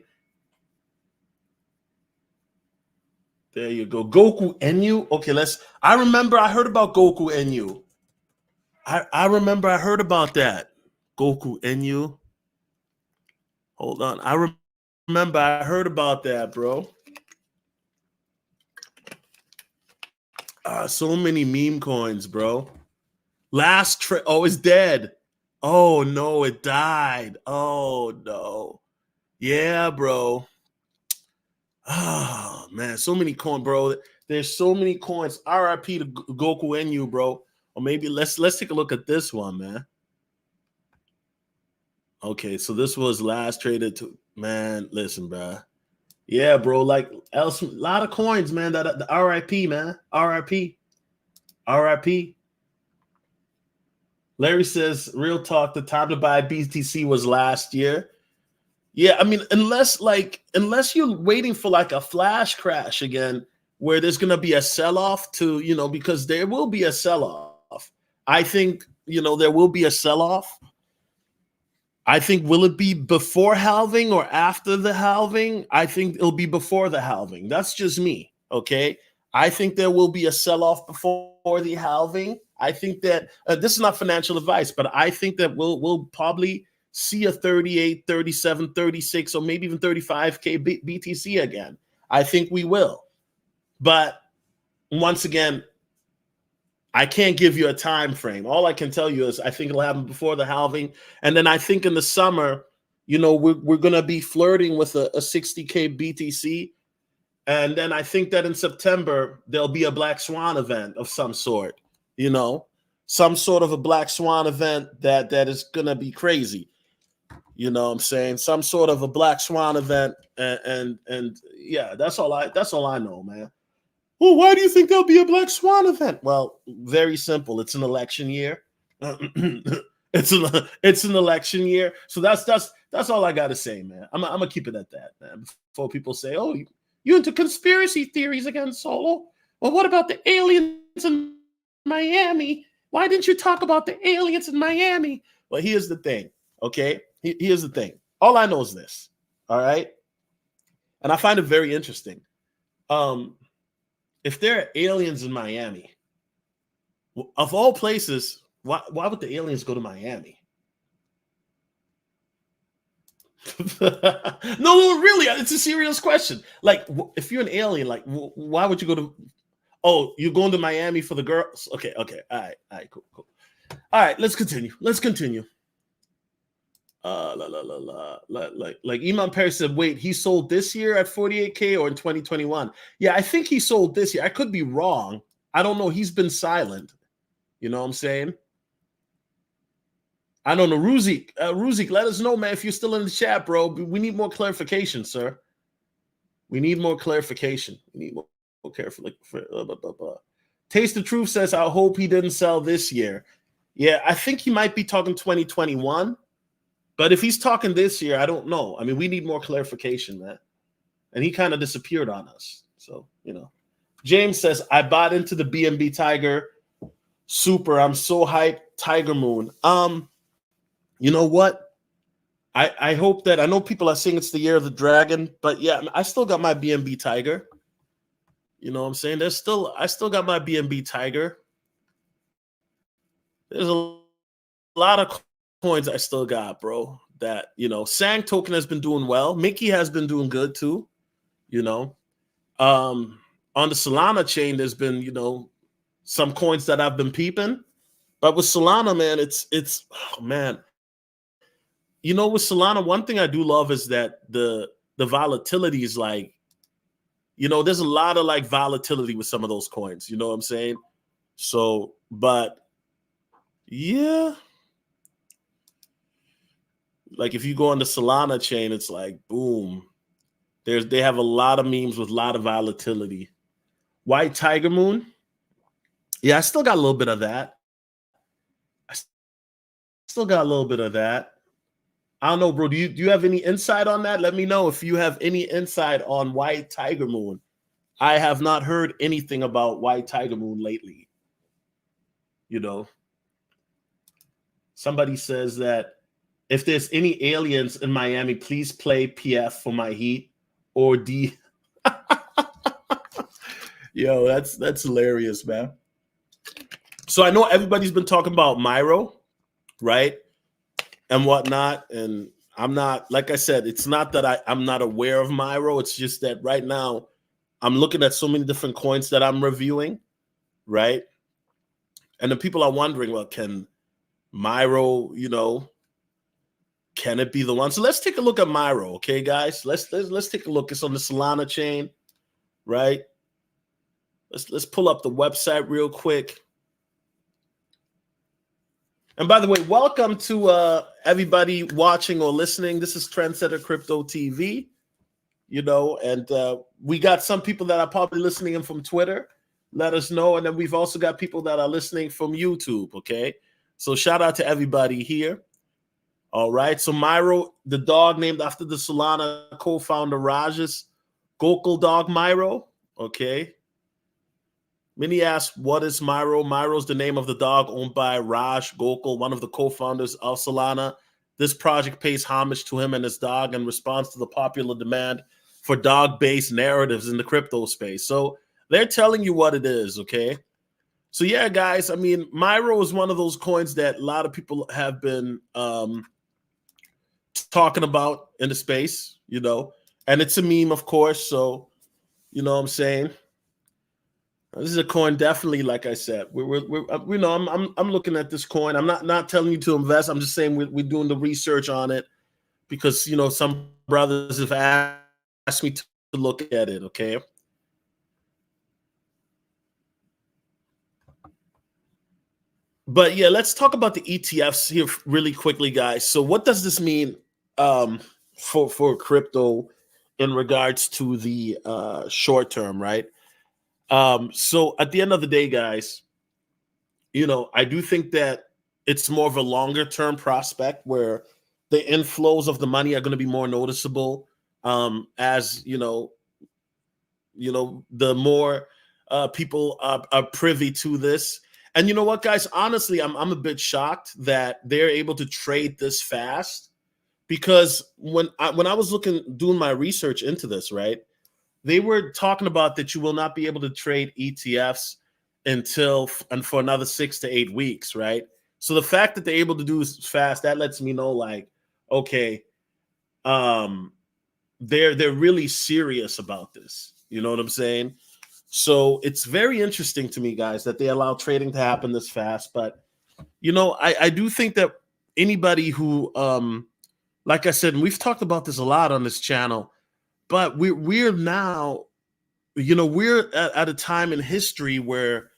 There you go. Goku Inu. Okay, I remember I heard about Goku Inu. I remember I heard about that. Goku Inu. Hold on. I remember I heard about that, bro. So many meme coins, bro. Oh, it's dead. Oh no, it died. Oh no. Yeah, bro. Oh man, so many coins, bro. There's so many coins. RIP to Goku Inu, bro. Or maybe let's take a look at this one, man. Okay, so this was last traded to, man. Listen, bro. Yeah, bro. Like a lot of coins, man. That the RIP, man. RIP. RIP. Larry says, real talk, the time to buy BTC was last year. Yeah, I mean, unless you're waiting for like a flash crash again, where there's gonna be a sell-off to, because there will be a sell-off. I think, there will be a sell-off. I think, will it be before halving or after the halving? I think it'll be before the halving. That's just me, okay? I think there will be a sell-off before the halving. I think that this is not financial advice, but I think that we'll probably see a 38, 37, 36, or maybe even 35K BTC again. I think we will. But once again, I can't give you a time frame. All I can tell you is I think it'll happen before the halving. And then I think in the summer, we're going to be flirting with a 60K BTC. And then I think that in September, there'll be a Black Swan event of some sort, some sort of a Black Swan event that is going to be crazy. You know what I'm saying? Some sort of a Black Swan event. And yeah, that's all I know, man. Well, why do you think there'll be a Black Swan event? Well, very simple. It's an election year. it's an election year. So that's all I gotta say, man. I'm gonna keep it at that, man. Before people say, "Oh, you into conspiracy theories again, Solo?" Well, what about the aliens in Miami? Why didn't you talk about the aliens in Miami? Well, here's the thing. Okay, here's the thing. All I know is this. All right, and I find it very interesting. If there are aliens in Miami, of all places, why would the aliens go to Miami? No, really, it's a serious question. Like, if you're an alien, like, why would you go to? Oh, you're going to Miami for the girls? Okay, all right, cool. All right, let's continue. Like Iman Perry said, wait, he sold this year at 48K or in 2021? Yeah, I think he sold this year. I could be wrong. I don't know. He's been silent. You know what I'm saying? I don't know. Ruzik, let us know, man, if you're still in the chat, bro. We need more clarification, sir. We need more clarification. We need more clarification. Taste the Truth says, I hope he didn't sell this year. Yeah, I think he might be talking 2021. But if he's talking this year, I don't know. I mean, we need more clarification, man. And he kind of disappeared on us. So, James says, I bought into the BNB Tiger. Super. I'm so hyped. Tiger Moon. You know what? I hope that, I know people are saying it's the year of the dragon, but yeah, I still got my BNB Tiger. You know what I'm saying? I still got my BNB Tiger. There's a lot of coins I still got, bro. That, Sang token has been doing well. Mickey has been doing good too. On the Solana chain, there's been, some coins that I've been peeping. But with Solana, man, it's oh man. With Solana, one thing I do love is that the volatility is like, there's a lot of like volatility with some of those coins. You know what I'm saying? So, but yeah. Like if you go on the Solana chain, it's like boom. They have a lot of memes with a lot of volatility. White Tiger Moon. Yeah, I still got a little bit of that. I don't know, bro. Do you have any insight on that? Let me know if you have any insight on White Tiger Moon. I have not heard anything about White Tiger Moon lately. Somebody says that if there's any aliens in Miami, please play PF for my Heat or D. Yo, that's hilarious, man. So I know everybody's been talking about Myro, right? And whatnot. And I'm not, like I said, it's not that I'm not aware of Myro. It's just that right now I'm looking at so many different coins that I'm reviewing, right? And the people are wondering, well, can Myro, can it be the one? So let's take a look at Myro, okay, guys? Let's take a look. It's on the Solana chain, right? Let's pull up the website real quick. And by the way, welcome to everybody watching or listening. This is Trendsetter Crypto TV, and we got some people that are probably listening in from Twitter. Let us know. And then we've also got people that are listening from YouTube, okay? So shout out to everybody here. All right. So Myro, the dog named after the Solana co-founder Raj's Gokul dog Myro, okay? Many ask, what is Myro? Myro's the name of the dog owned by Raj Gokul, one of the co-founders of Solana. This project pays homage to him and his dog in response to the popular demand for dog-based narratives in the crypto space. So they're telling you what it is, okay? So yeah, guys, I mean, Myro is one of those coins that a lot of people have been talking about in the space, and it's a meme, of course. So, you know what I'm saying? This is a coin, definitely. Like I said, I'm looking at this coin. I'm not telling you to invest. I'm just saying we're doing the research on it because some brothers have asked me to look at it. Okay. But yeah, let's talk about the ETFs here really quickly, guys. So what does this mean for crypto in regards to the short term, right? So at the end of the day, guys, I do think that it's more of a longer term prospect where the inflows of the money are going to be more noticeable, as the more people are privy to this. And you know what, guys? Honestly, I'm a bit shocked that they're able to trade this fast, because when I was doing my research into this, right, they were talking about that you will not be able to trade ETFs and for another 6 to 8 weeks, right? So the fact that they're able to do this fast, that lets me know, like, okay, they're really serious about this. You know what I'm saying? So it's very interesting to me, guys, that they allow trading to happen this fast. But I do think that anybody who, like I said, and we've talked about this a lot on this channel, but we're now, we're at a time in history where,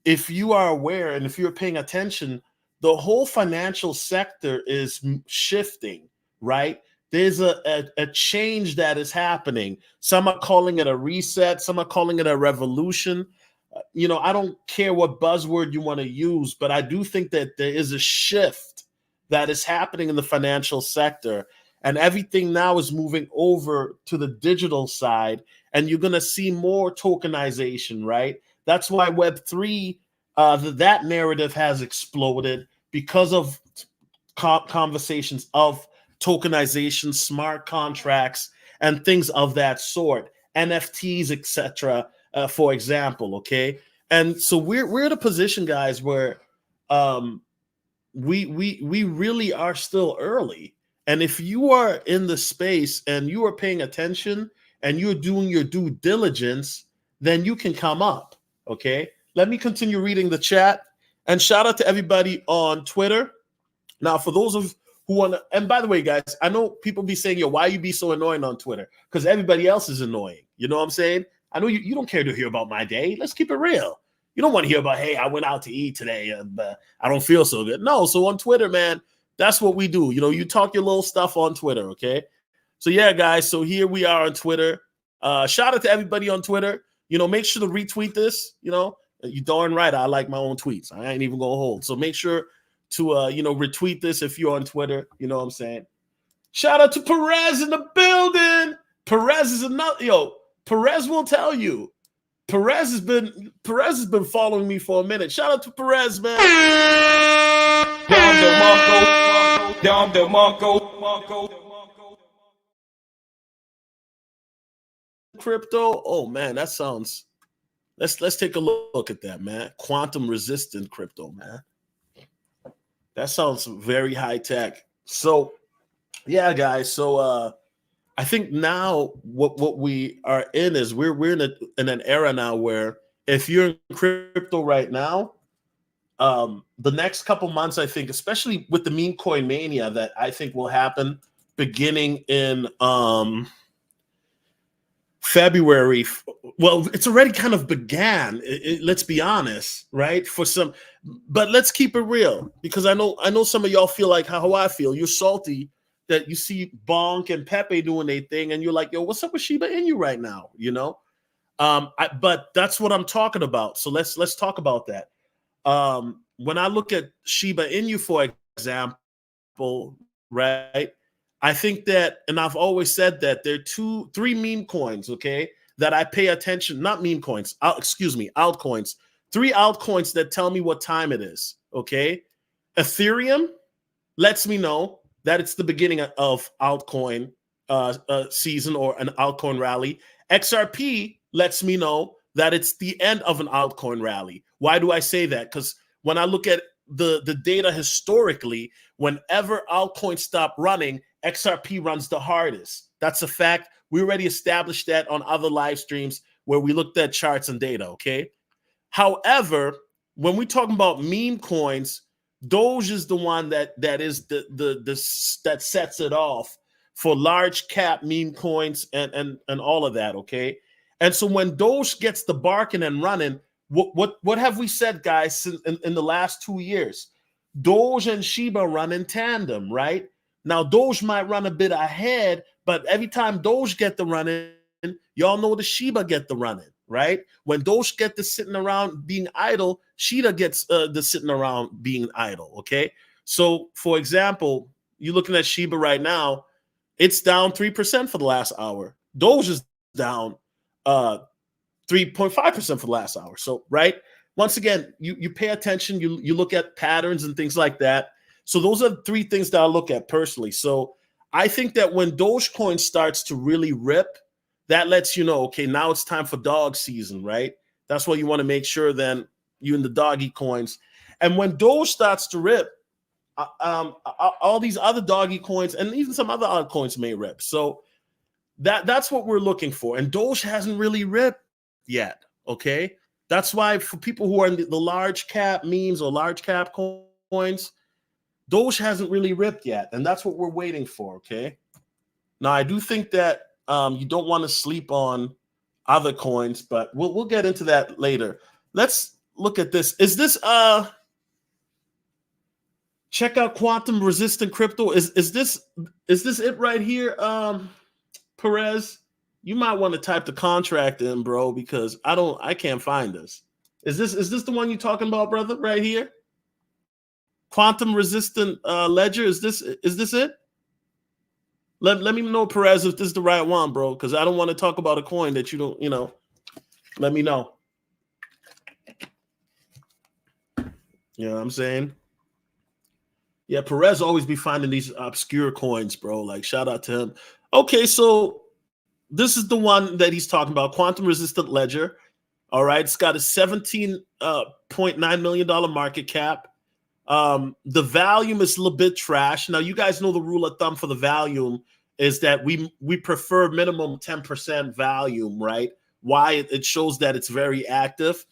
if you are aware and if you're paying attention, the whole financial sector is shifting, right? There's a change that is happening. Some are calling it a reset. Some are calling it a revolution. I don't care what buzzword you want to use, but I do think that there is a shift that is happening in the financial sector. And everything now is moving over to the digital side. And you're going to see more tokenization, right? That's why Web3, that narrative has exploded because of conversations of tokenization, smart contracts, and things of that sort, NFTs, etc. For example, okay. And so we're in a position, guys, where we really are still early. And if you are in the space and you are paying attention and you're doing your due diligence, then you can come up. Okay. Let me continue reading the chat, and shout out to everybody on Twitter. Now, for those of who want to, and by the way, guys, I know people be saying, yo, why you be so annoying on Twitter? Because everybody else is annoying. You know what I'm saying? I know you don't care to hear about my day. Let's keep it real. You don't want to hear about, hey, I went out to eat today and I don't feel so good. No, so on Twitter, man, that's what we do. You talk your little stuff on Twitter, okay? So yeah, guys, so here we are on Twitter. Shout out to everybody on Twitter. Make sure to retweet this. You darn right, I like my own tweets. I ain't even gonna hold. So make sure to retweet this if you're on Twitter. You know what I'm saying? Shout out to Perez in the building. Perez is another Perez will tell you. Perez has been following me for a minute. Shout out to Perez, man. Dom DeMarco. Crypto. Oh man, that sounds. Let's take a look at that, man. Quantum resistant crypto, man. That sounds very high tech. So, yeah, guys. So, I think now what we are in is we're in an era now where if you're in crypto right now, the next couple months, I think, especially with the meme coin mania that I think will happen beginning in February. Well, it's already kind of began. Let's be honest, right? But let's keep it real, because I know some of y'all feel like how I feel. You're salty that you see Bonk and Pepe doing their thing, and you're like, yo, what's up with Shiba Inu right now? But that's what I'm talking about. So let's talk about that. When I look at Shiba Inu, for example, right? I think that, and I've always said that there are 3 meme coins, okay, that I pay attention, not meme coins, altcoins. 3 altcoins that tell me what time it is, okay? Ethereum lets me know that it's the beginning of altcoin season or an altcoin rally. XRP lets me know that it's the end of an altcoin rally. Why do I say that? Because when I look at the data historically, whenever altcoins stop running, XRP runs the hardest. That's a fact. We already established that on other live streams where we looked at charts and data, okay? However, when we're talking about meme coins, Doge is the one that is that sets it off for large cap meme coins and all of that, okay? And so when Doge gets the barking and running, what have we said, guys, in the last 2 years? Doge and Shiba run in tandem, right? Now, Doge might run a bit ahead, but every time Doge get the running, y'all know the Shiba get the running, right? When Doge get the sitting around being idle, Sheeta gets the sitting around being idle, okay? So, for example, you're looking at Shiba right now, it's down 3% for the last hour. Doge is down 3.5% for the last hour. So, right? Once again, you pay attention, you look at patterns and things like that. So those are three things that I look at personally. So I think that when Dogecoin starts to really rip, that lets you know, okay, now it's time for dog season, right? That's what you want to make sure then you in the doggy coins. And when Doge starts to rip, all these other doggy coins and even some other altcoins may rip. So that's what we're looking for. And Doge hasn't really ripped yet, okay? That's why for people who are in the large cap memes or large cap coins, Doge hasn't really ripped yet, and that's what we're waiting for, okay? Now, I do think that you don't want to sleep on other coins, but we'll get into that later. Let's look at this. Is this check out quantum resistant crypto? Is this it right here, Perez? You might want to type the contract in, bro, because I can't find this. Is this the one you're talking about, brother, right here? Quantum resistant ledger. Is this it? Let me know, Perez, if this is the right one, bro, because I don't want to talk about a coin that you don't, let me know. You know what I'm saying? Yeah, Perez always be finding these obscure coins, bro. Like, shout out to him. Okay, so this is the one that he's talking about, quantum resistant ledger. All right, it's got a $17.9 million market cap. The volume is a little bit trash. Now, you guys know the rule of thumb for the volume is that we prefer minimum 10% volume, right? Why? It shows that it's very active.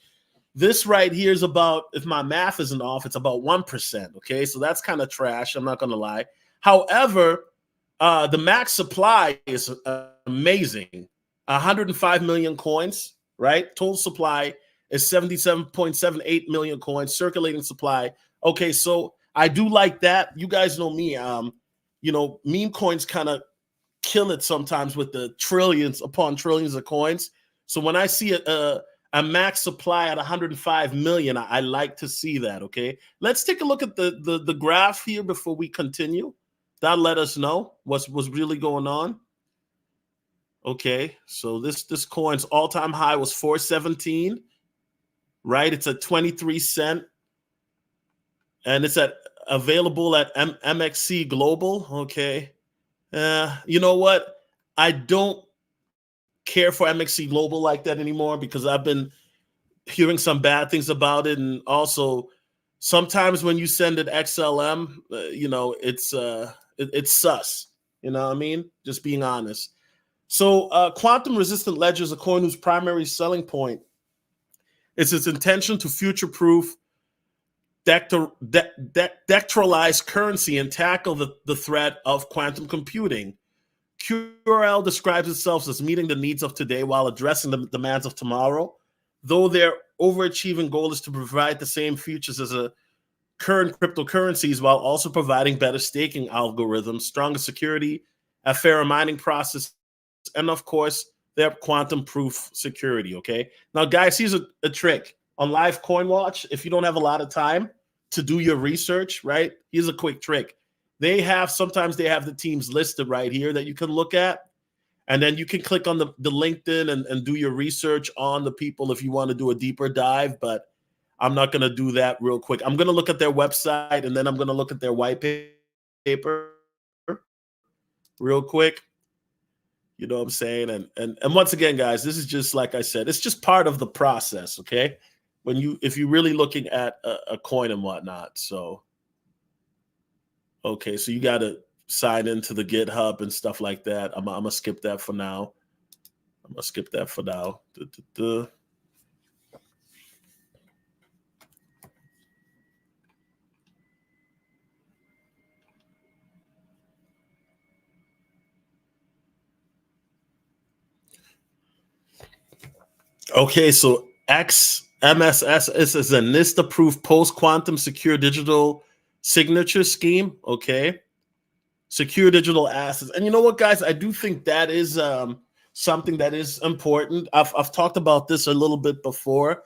This right here is about, if my math isn't off, it's about 1%, okay? So that's kind of trash, I'm not going to lie. However, the max supply is amazing. 105 million coins, right? Total supply is 77.78 million coins. Circulating supply. Okay, so I do like that. You guys know me. Meme coins kind of kill it sometimes with the trillions upon trillions of coins. So when I see a max supply at 105 million, I like to see that, okay? Let's take a look at the graph here before we continue. That'll let us know what's really going on. Okay, so this coin's all-time high was 417, right? It's at 23 cents. And it's available at MXC Global. Okay. You know what? I don't care for MXC Global like that anymore because I've been hearing some bad things about it. And also, sometimes when you send it XLM, it's sus. You know what I mean? Just being honest. So quantum resistant ledger is a coin whose primary selling point is its intention to future-proof dectralize currency and tackle the threat of quantum computing. QRL describes itself as meeting the needs of today while addressing the demands of tomorrow, though their overachieving goal is to provide the same features as a current cryptocurrencies while also providing better staking algorithms, stronger security, a fairer mining process, and of course, their quantum-proof security, okay? Now, guys, here's a trick. On Live Coin Watch, if you don't have a lot of time to do your research, right? Here's a quick trick. Sometimes they have the teams listed right here that you can look at. And then you can click on the LinkedIn and do your research on the people if you want to do a deeper dive. But I'm not going to do that real quick. I'm going to look at their website and then I'm going to look at their white paper real quick. You know what I'm saying? And once again, guys, this is just, like I said, it's just part of the process, okay? If you're really looking at a coin and whatnot. So, okay, so you got to sign into the GitHub and stuff like that. I'm going to skip that for now. Okay, so XMSS is a NIST-approved post-quantum secure digital signature scheme. Okay, secure digital assets, and you know what, guys? I do think that is something that is important. I've talked about this a little bit before,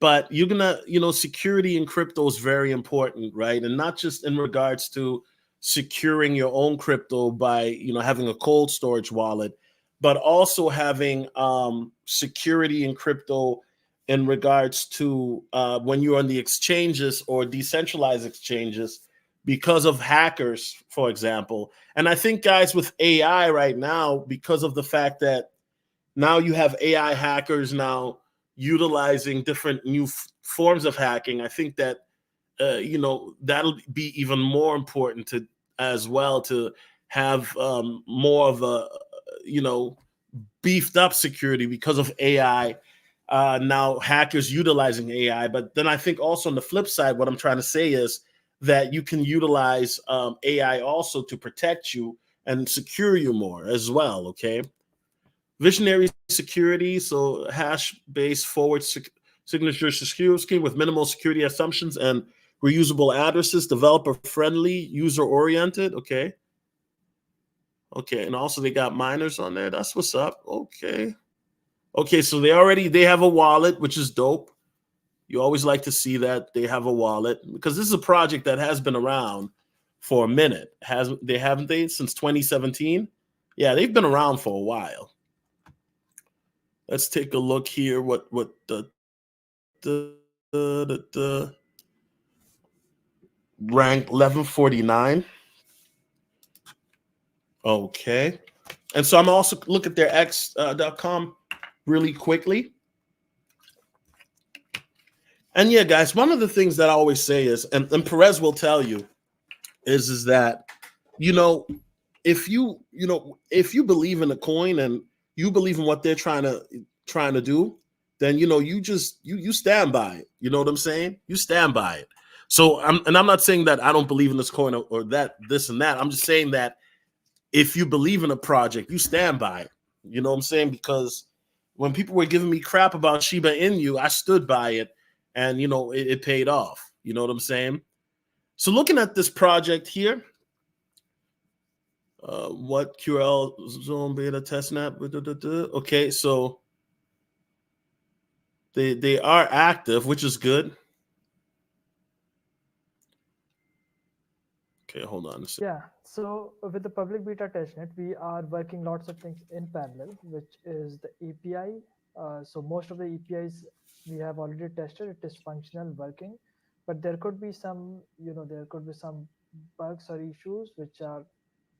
but you're gonna, security in crypto is very important, right? And not just in regards to securing your own crypto by, having a cold storage wallet, but also having security in crypto in regards to when you're on the exchanges or decentralized exchanges because of hackers, for example. And I think, guys, with AI right now, because of the fact that now you have AI hackers now utilizing different new forms of hacking, I think that that'll be even more important to as well to have more of a beefed up security because of AI. Now hackers utilizing AI, but then I think also on the flip side, what I'm trying to say is that you can utilize AI also to protect you and secure you more as well. Okay. Visionary security, so hash-based forward signature security scheme with minimal security assumptions and reusable addresses, developer-friendly, user-oriented. Okay. Okay, and also they got miners on there. That's what's up. Okay. Okay, so they have a wallet, which is dope. You always like to see that they have a wallet because this is a project that has been around for a minute. Haven't they since 2017? Yeah, they've been around for a while. Let's take a look here. What the rank 1149. Okay. And so I'm also look at their x.com really quickly. And yeah, guys, one of the things that I always say is, and Perez will tell you, is that, if you believe in a coin and you believe in what they're trying to do, then you stand by it. You know what I'm saying? You stand by it. So I'm not saying that I don't believe in this coin or that this and that. I'm just saying that if you believe in a project, you stand by it. You know what I'm saying? Because when people were giving me crap about Shiba Inu, I stood by it, and it paid off. You know what I'm saying? So looking at this project here, what QL zone beta testnet? Okay, so they are active, which is good. Okay, hold on a second. Yeah, so with the public beta testnet, we are working lots of things in parallel, which is the API. So most of the APIs we have already tested. It is functional, working, but there could be some, bugs or issues which are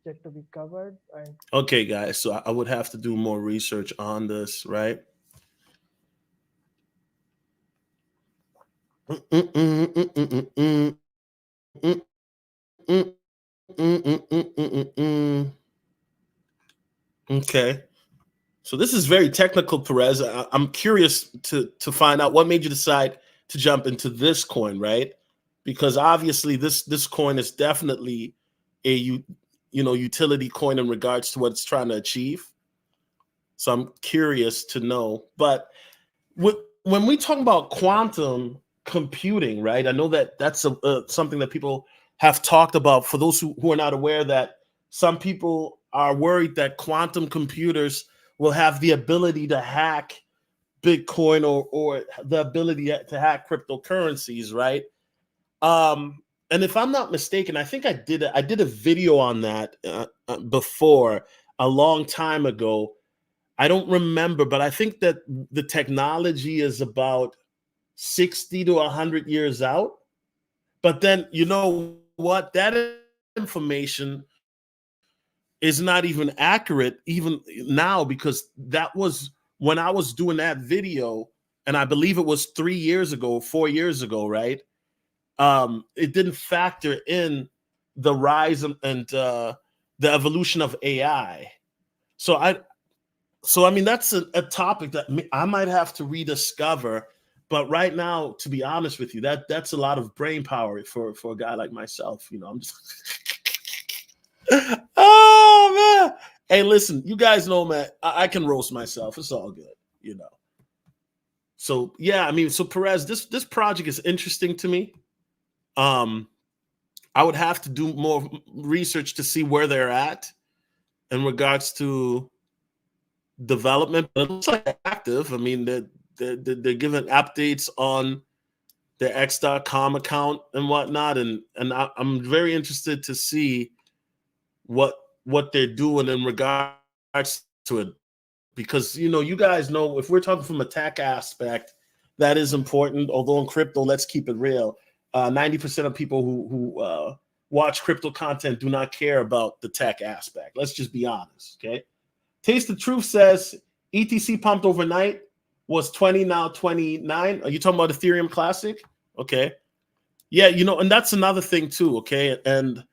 yet to be covered. And okay, guys, so I would have to do more research on this, right? Okay. So this is very technical, Perez. I'm curious to find out what made you decide to jump into this coin, right? Because obviously this coin is definitely a utility coin in regards to what it's trying to achieve. So I'm curious to know. But when we talk about quantum computing, right? I know that that's something that people have talked about. For those who are not aware, that some people are worried that quantum computers will have the ability to hack Bitcoin or the ability to hack cryptocurrencies, right? And if I'm not mistaken, I think I did a video on that before a long time ago. I don't remember, but I think that the technology is about 60 to 100 years out. But then, you know what? That information is not even accurate even now, because that was when I was doing that video, and I believe it was 3 years ago, 4 years ago, right? It didn't factor in the rise and the evolution of AI. So I mean, that's a topic that I might have to rediscover. But right now, to be honest with you, that's a lot of brain power for a guy like myself. I'm just oh man. Hey, listen, you guys know, man, I can roast myself. It's all good. So yeah, I mean, so Perez, this project is interesting to me. I would have to do more research to see where they're at in regards to development, but it looks like active. I mean, they're giving updates on their X.com account and whatnot, and I'm very interested to see what they're doing in regards to it, because you guys know, if we're talking from a tech aspect, that is important. Although in crypto, let's keep it real, 90% of people who watch crypto content do not care about the tech aspect. Let's just be honest, okay? Taste the Truth says ETC pumped overnight, was 20, now 29. Are you talking about Ethereum Classic? Okay. Yeah, and that's another thing too, okay? And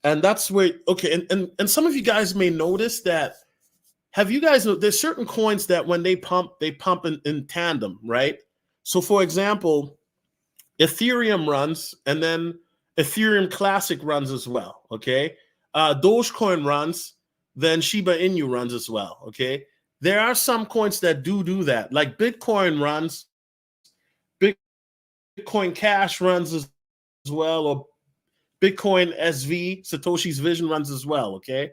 that's where, okay, and some of you guys may notice that. Have you guys know there's certain coins that when they pump in tandem, right? So for example, Ethereum runs, and then Ethereum Classic runs as well, okay? Dogecoin runs, then Shiba Inu runs as well, okay? There are some coins that do that, like Bitcoin runs, Bitcoin Cash runs as well, or Bitcoin SV, Satoshi's Vision runs as well, okay?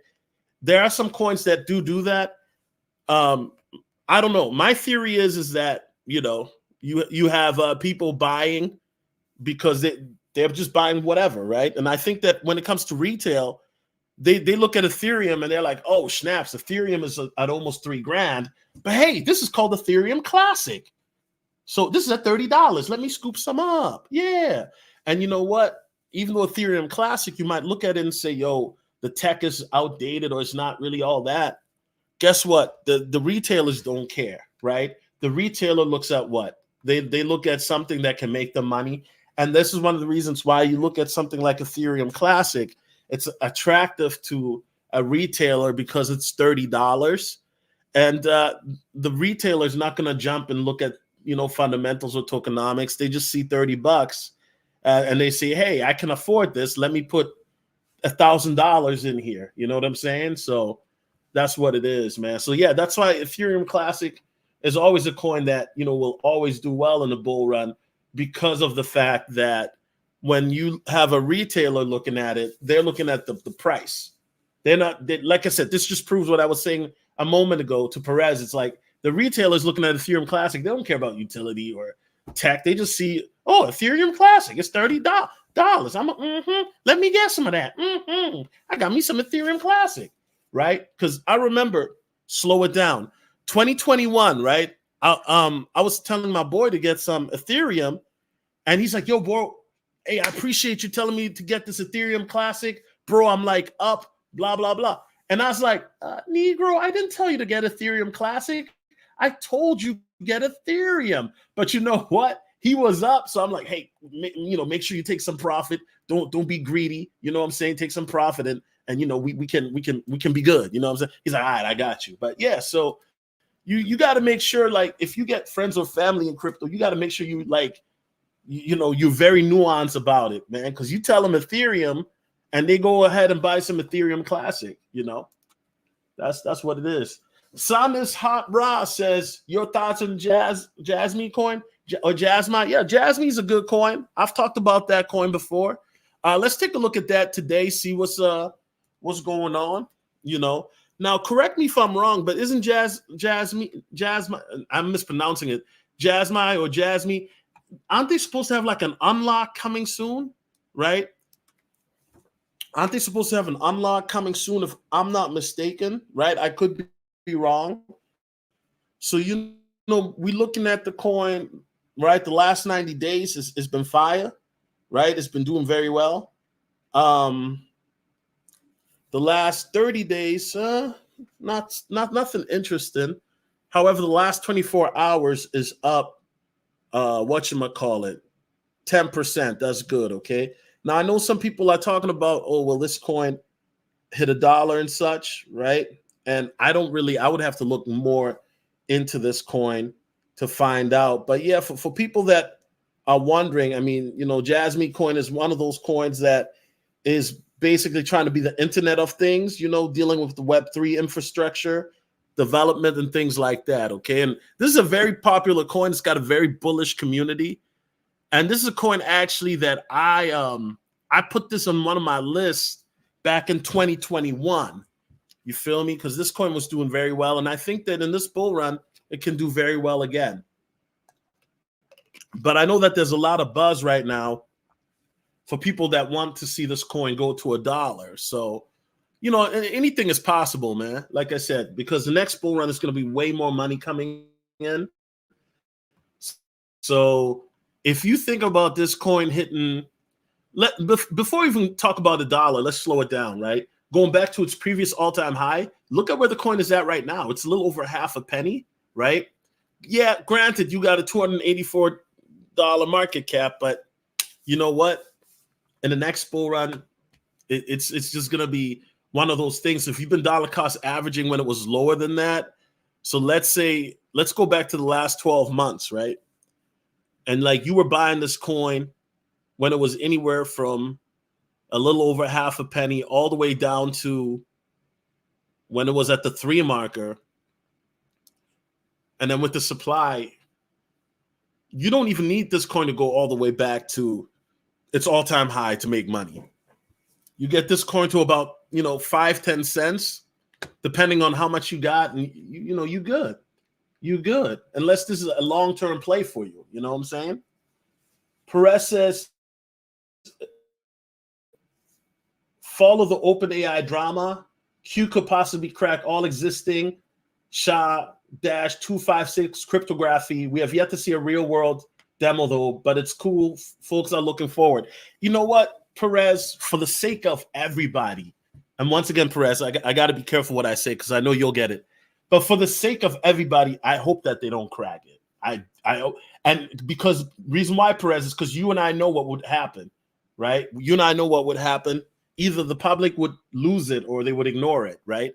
There are some coins that do that. I don't know. My theory is that, you have people buying because they're just buying whatever, right? And I think that when it comes to retail, they look at Ethereum and they're like, oh, snaps, Ethereum is at almost $3,000. But hey, this is called Ethereum Classic. So this is at $30. Let me scoop some up. Yeah. And you know what? Even though Ethereum Classic, you might look at it and say, yo, the tech is outdated or it's not really all that. Guess what? The retailers don't care, right? The retailer looks at what? They look at something that can make them money. And this is one of the reasons why you look at something like Ethereum Classic. It's attractive to a retailer because it's $30. And the retailer is not going to jump and look at, fundamentals or tokenomics. They just see $30 and they say, hey, I can afford this. Let me put $1,000 in here. You know what I'm saying? So that's what it is, man. So yeah, that's why Ethereum Classic is always a coin that, will always do well in the bull run, because of the fact that when you have a retailer looking at it, they're looking at the price. Like I said, this just proves what I was saying a moment ago to Perez. It's like the retailer's looking at Ethereum Classic. They don't care about utility or tech. They just see, oh, Ethereum Classic, it's $30. Let me get some of that. I got me some Ethereum Classic, right? Because I remember, slow it down, 2021, right? I was telling my boy to get some Ethereum, and he's like, yo, bro, hey, I appreciate you telling me to get this Ethereum Classic. Bro, I'm like up, blah, blah, blah. And I was like, Negro, I didn't tell you to get Ethereum Classic. I told you get Ethereum. But you know what? He was up. So I'm like, hey, make sure you take some profit. Don't be greedy. You know what I'm saying? Take some profit and we can be good. You know what I'm saying? He's like, all right, I got you. But yeah, so you got to make sure, like, if you get friends or family in crypto, you got to make sure you you're very nuanced about it, man. Because you tell them Ethereum and they go ahead and buy some Ethereum Classic, that's what it is. Samis Hot Ra says, your thoughts on Jasmine coin or Jasmine? Yeah, Jasmine's a good coin. I've talked about that coin before. Let's take a look at that today, see what's going on, Now, correct me if I'm wrong, but isn't Jasmine, I'm mispronouncing it, Jasmine or Jasmine, aren't they supposed to have like an unlock coming soon, right? Aren't they supposed to have an unlock coming soon, if I'm not mistaken, right? I could be wrong. So, we're looking at the coin, right? The last 90 days has been fire, right? It's been doing very well. The last 30 days, not nothing interesting. However, the last 24 hours is up, 10%. That's good, okay? Now, I know some people are talking about, oh, well, this coin hit $1 and such, right? And I would have to look more into this coin to find out. But yeah, for people that are wondering, I mean, Jasmine coin is one of those coins that is basically trying to be the Internet of Things, dealing with the Web3 infrastructure, development, and things like that, okay? And this is a very popular coin. It's got a very bullish community. And this is a coin actually that I put this on one of my lists back in 2021. You feel me? Because this coin was doing very well. And I think that in this bull run, it can do very well again. But I know that there's a lot of buzz right now for people that want to see this coin go to $1. So, you know, anything is possible, man. Like I said, because the next bull run is going to be way more money coming in. So if you think about this coin hitting, before we even talk about $1, let's slow it down, right? Going back to its previous all-time high, look at where the coin is at right now. It's a little over half a penny, right? Yeah, granted, you got a $284 market cap, but you know what? In the next bull run, it's just gonna be one of those things. If you've been dollar cost averaging when it was lower than that, so let's go back to the last 12 months, right? And like you were buying this coin when it was anywhere from a little over half a penny all the way down to when it was at the 3 marker. And then with the supply, you don't even need this coin to go all the way back to its all-time high to make money. You get this coin to about, 5-10 cents, depending on how much you got, and you good. You good. Unless this is a long-term play for you. You know what I'm saying? Perez says, follow the OpenAI drama. Q could possibly crack all existing SHA-256 cryptography. We have yet to see a real-world demo, though, but it's cool. Folks are looking forward. You know what, Perez, for the sake of everybody, and once again, Perez, I got to be careful what I say because I know you'll get it. But for the sake of everybody, I hope that they don't crack it. And because reason why, Perez, is because you and I know what would happen, right? You and I know what would happen. Either the public would lose it or they would ignore it, right?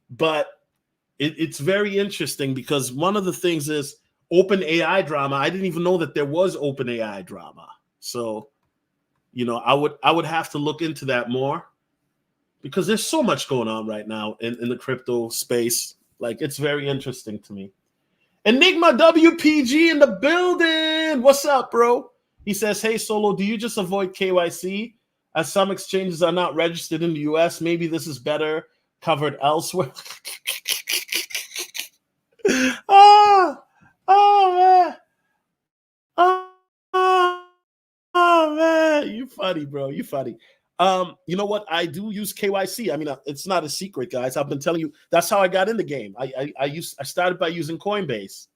But it's very interesting because one of the things is OpenAI drama. I didn't even know that there was OpenAI drama. So, I would have to look into that more because there's so much going on right now in the crypto space. Like, it's very interesting to me. Enigma WPG in the building. What's up, bro? He says, hey, Solo, do you just avoid KYC? As some exchanges are not registered in the US, maybe this is better covered elsewhere. Oh, man. Oh, man. You funny, bro. You funny. You know what? I do use KYC. I mean, it's not a secret, guys. I've been telling you. That's how I got in the game. I started by using Coinbase.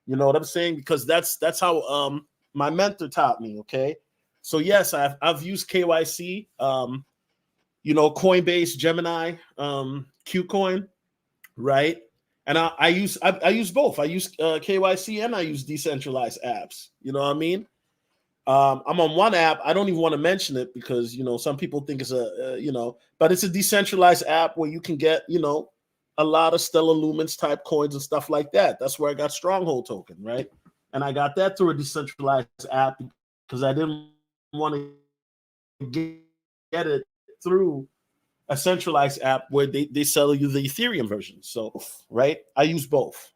You know what I'm saying? Because that's how my mentor taught me. Okay, so yes, I've used KYC. Coinbase, Gemini, Qcoin, right? And I use both. I use KYC and I use decentralized apps. You know what I mean? I'm on one app. I don't even want to mention it because, some people think it's but it's a decentralized app where you can get, a lot of Stellar Lumens type coins and stuff like that. That's where I got Stronghold token, right? And I got that through a decentralized app because I didn't want to get it through a centralized app where they sell you the Ethereum version. So, right, I use both.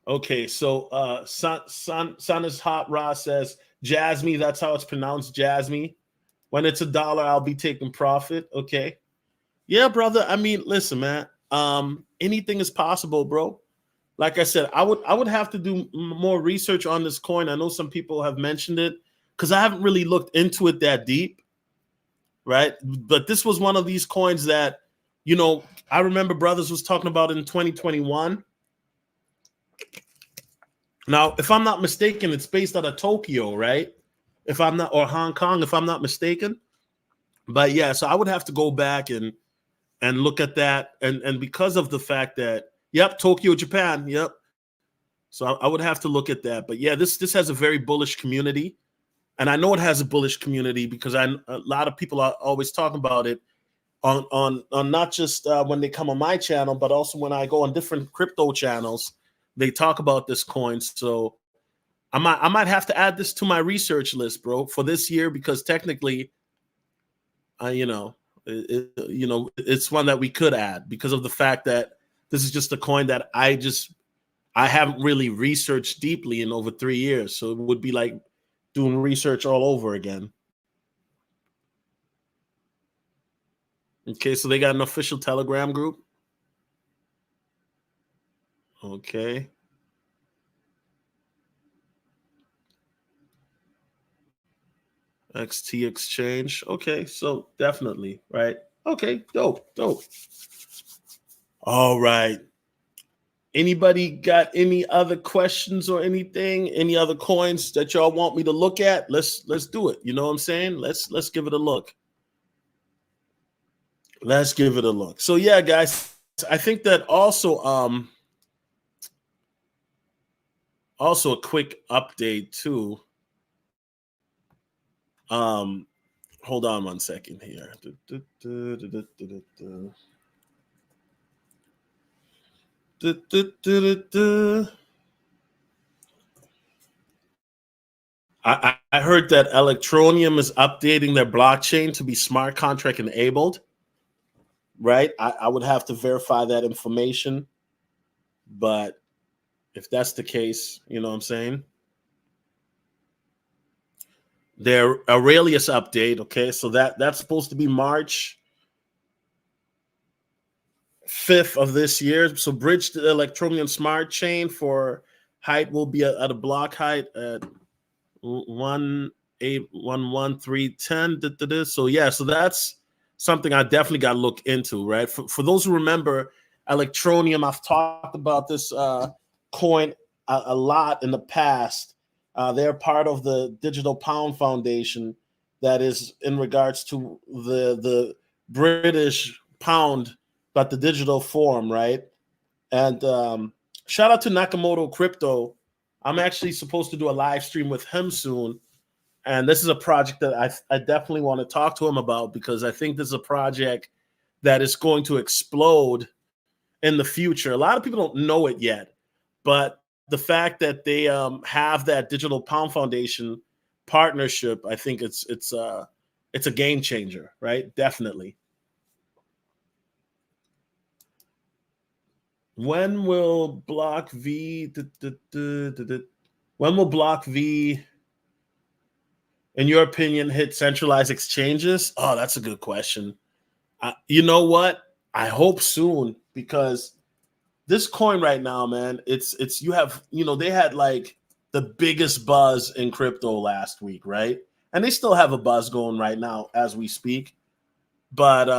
Okay, so Sana's Hot Ra says, Jasmy, that's how it's pronounced, Jasmy. When it's $1, I'll be taking profit. Okay. Yeah, brother. I mean, listen, man. Anything is possible, bro. Like I said, I would have to do more research on this coin. I know some people have mentioned it because I haven't really looked into it that deep, right? But this was one of these coins that, I remember Brothers was talking about in 2021. Now, if I'm not mistaken, it's based out of Tokyo, right? Or Hong Kong, if I'm not mistaken. But yeah, so I would have to go back and look at that. And because of the fact that, yep, Tokyo, Japan, yep. So I would have to look at that. But yeah, this has a very bullish community. And I know it has a bullish community because a lot of people are always talking about it on not just when they come on my channel, but also when I go on different crypto channels, they talk about this coin. So I might have to add this to my research list, bro, for this year because technically, it's one that we could add because of the fact that this is just a coin that I haven't really researched deeply in over 3 years. So it would be like doing research all over again. Okay, so they got an official Telegram group. Okay. XT Exchange. Okay, so definitely, right? Okay, dope. All right. Anybody got any other questions or anything? Any other coins that y'all want me to look at? Let's do it. You know what I'm saying? Let's give it a look. Let's give it a look. So yeah, guys, I think that also a quick update too. Hold on one second here. I heard that Electronium is updating their blockchain to be smart contract enabled. Right? I would have to verify that information. But if that's the case, you know what I'm saying? Their Aurelius update, okay, so that's supposed to be March 5th of this year. So bridge the Electroneum smart chain for height will be at a block height at 1811310. So yeah, so that's something I definitely got to look into, right? For those who remember Electroneum, I've talked about this coin a lot in the past. They're part of the Digital Pound Foundation that is in regards to the British pound, but the digital form, right? And shout out to Nakamoto Crypto. I'm actually supposed to do a live stream with him soon. And this is a project that I definitely want to talk to him about, because I think this is a project that is going to explode in the future. A lot of people don't know it yet, but the fact that they have that Digital Pound Foundation partnership, I think it's a game changer, right? Definitely. When will Block V? When will Block V, in your opinion, hit centralized exchanges? Oh, that's a good question. You know what? I hope soon, because this coin right now, man, it's you have, they had like the biggest buzz in crypto last week, right? And they still have a buzz going right now as we speak. But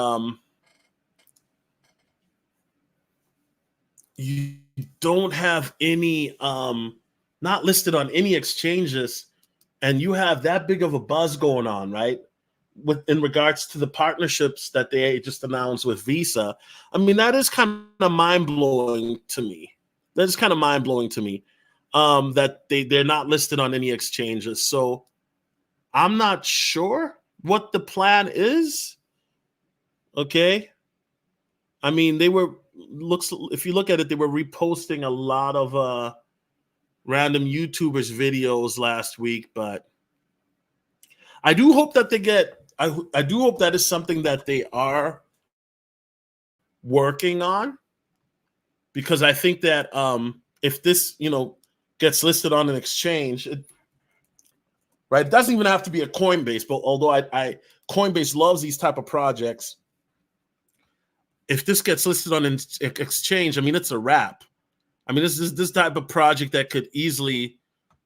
you don't have any not listed on any exchanges, and you have that big of a buzz going on, right? In regards to the partnerships that they just announced with Visa. I mean, that is kind of mind-blowing to me. That is kind of mind-blowing to me, that they're not listed on any exchanges. So I'm not sure what the plan is. Okay. I mean, if you look at it, they were reposting a lot of random YouTubers videos last week, but I do hope that I do hope that is something that they are working on, because I think that if this, gets listed on an exchange, right, it doesn't even have to be a Coinbase, but although I Coinbase loves these type of projects, if this gets listed on an exchange, I mean, it's a wrap. I mean, this is this type of project that could easily,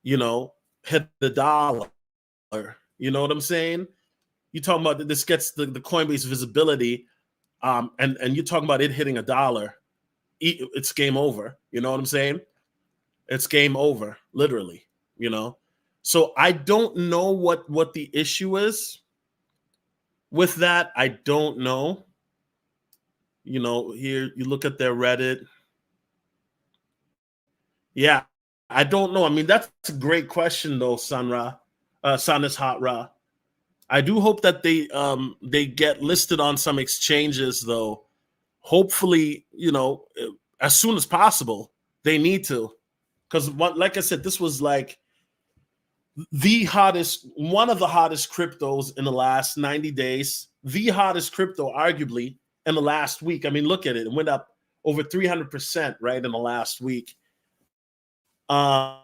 hit the dollar. You know what I'm saying? You talking about this gets the Coinbase visibility, and you're talking about it hitting $1. It's game over. You know what I'm saying? It's game over, literally. So I don't know what the issue is with that. I don't know. Here you look at their Reddit. Yeah, I don't know. I mean, that's a great question though, Sanra. Sanis Hot Ra. I do hope that they get listed on some exchanges though. Hopefully, as soon as possible. They need to, because like I said, this was like one of the hottest cryptos in the last 90 days. The hottest crypto, arguably, in the last week. I mean, look at it. It went up over 300%, right, in the last week. The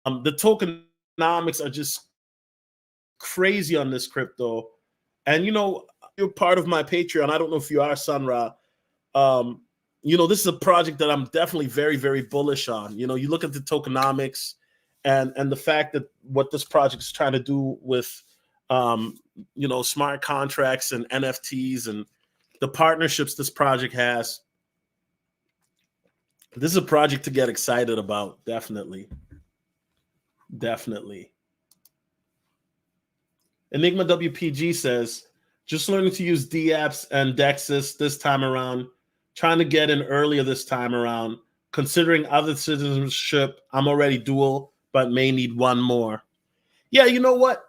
tokenomics are just crazy on this crypto. And, you're part of my Patreon, I don't know if you are, Sunra. This is a project that I'm definitely very, very bullish on. You look at the tokenomics and the fact that what this project is trying to do with, smart contracts and NFTs and the partnerships this project has. This is a project to get excited about. Definitely. Enigma WPG says, just learning to use DApps and Dexys this time around, trying to get in earlier this time around, considering other citizenship. I'm already dual, but may need one more. Yeah, you know what?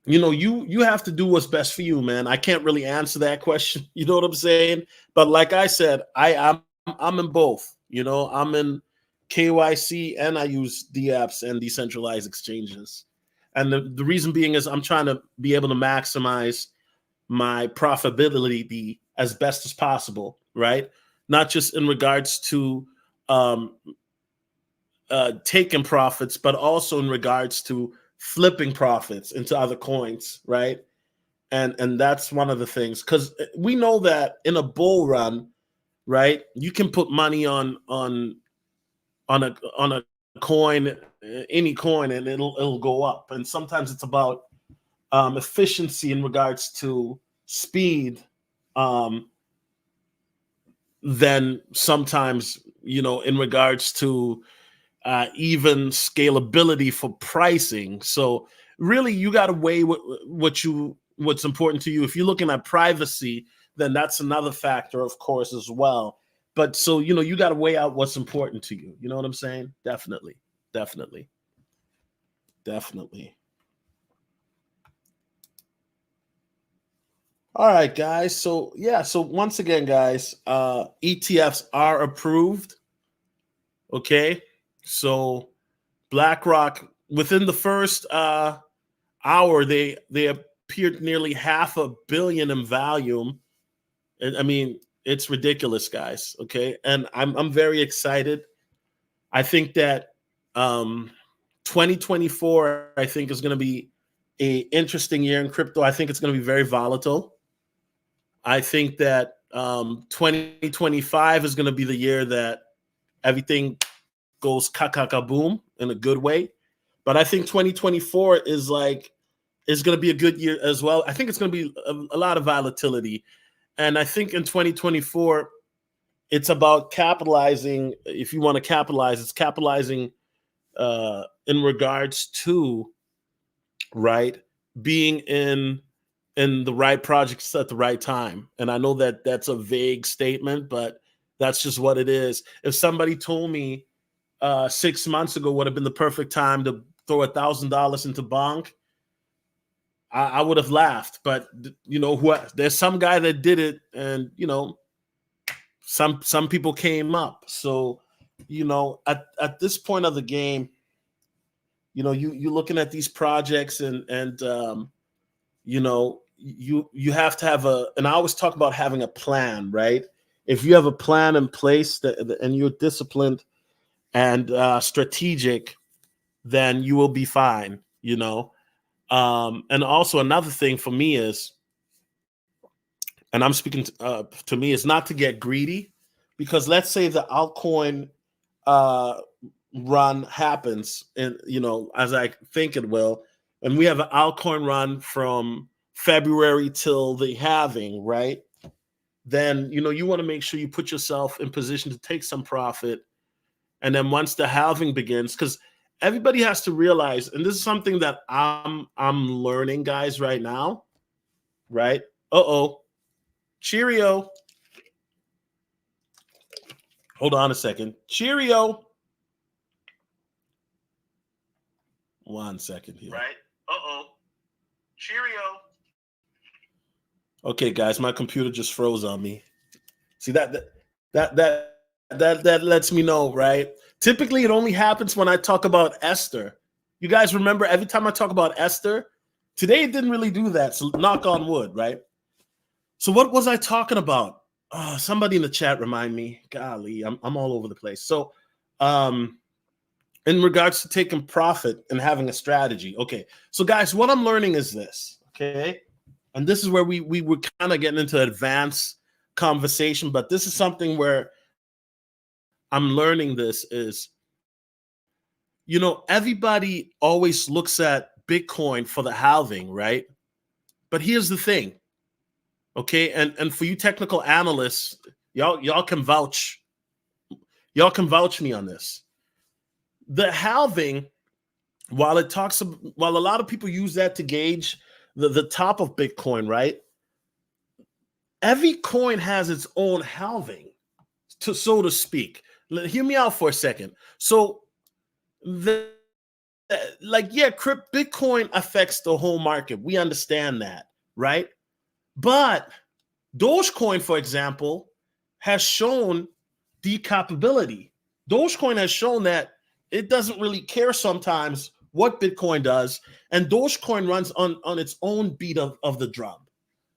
You have to do what's best for you, man. I can't really answer that question. You know what I'm saying? But like I said, I'm in both. I'm in KYC and I use DApps and decentralized exchanges. And the reason being is I'm trying to be able to maximize my profitability as best as possible, right? Not just in regards to taking profits, but also in regards to flipping profits into other coins, right? And that's one of the things, because we know that in a bull run, right, you can put money on a coin, any coin, and it'll go up. And sometimes it's about efficiency in regards to speed, then sometimes in regards to even scalability for pricing. So really, you got to weigh what's important to you. If you're looking at privacy, then that's another factor, of course, as well. But so you got to weigh out what's important to you. You know what I'm saying? Definitely. All right, guys. So once again, guys, ETFs are approved. Okay. So BlackRock, within the first hour, they appeared nearly $500 million in volume. And I mean, it's ridiculous, guys. Okay. And I'm very excited. I think that 2024, I think, is going to be an interesting year in crypto. I think it's going to be very volatile. I think that 2025 is going to be the year that everything goes boom in a good way. But I think 2024 is going to be a good year as well. I think it's going to be a lot of volatility. And I think in 2024, it's about capitalizing. If you want to capitalize, it's capitalizing in regards to, right, being in the right projects at the right time. And I know that that's a vague statement, but that's just what it is. If somebody told me 6 months ago would have been the perfect time to throw $1,000 into Bonk, I would have laughed. But there's some guy that did it, and some people came up. So at this point of the game, you're looking at these projects, and you have to have and I always talk about having a plan, right? If you have a plan in place and you're disciplined and strategic, then you will be fine, and also another thing for me is, and I'm speaking to me, is not to get greedy, because let's say the altcoin run happens, and as I think it will, and we have an altcoin run from February till the halving, right? Then you want to make sure you put yourself in position to take some profit. And then once the halving begins, because everybody has to realize, and this is something that I'm learning, guys, right now, right? Cheerio. Hold on a second. Cheerio. 1 second here. Right? Cheerio. Okay, guys, my computer just froze on me. See that lets me know, right? Typically, it only happens when I talk about Esther. You guys remember every time I talk about Esther? Today it didn't really do that, so knock on wood, right? So what was I talking about? Somebody in the chat remind me. Golly, I'm all over the place. So in regards to taking profit and having a strategy. Okay, so guys, what I'm learning is this, okay? and this is where we were kind of getting into advanced conversation, but this is something where I'm learning this is, everybody always looks at Bitcoin for the halving, right? But here's the thing, okay? And for you technical analysts, y'all can vouch me on this. The halving, while a lot of people use that to gauge the top of Bitcoin, right? Every coin has its own halving, so to speak. Hear me out for a second. So Bitcoin affects the whole market. We understand that, right? But Dogecoin, for example, has shown decoupability. Dogecoin has shown that it doesn't really care sometimes what Bitcoin does, and Dogecoin runs on its own beat of the drum.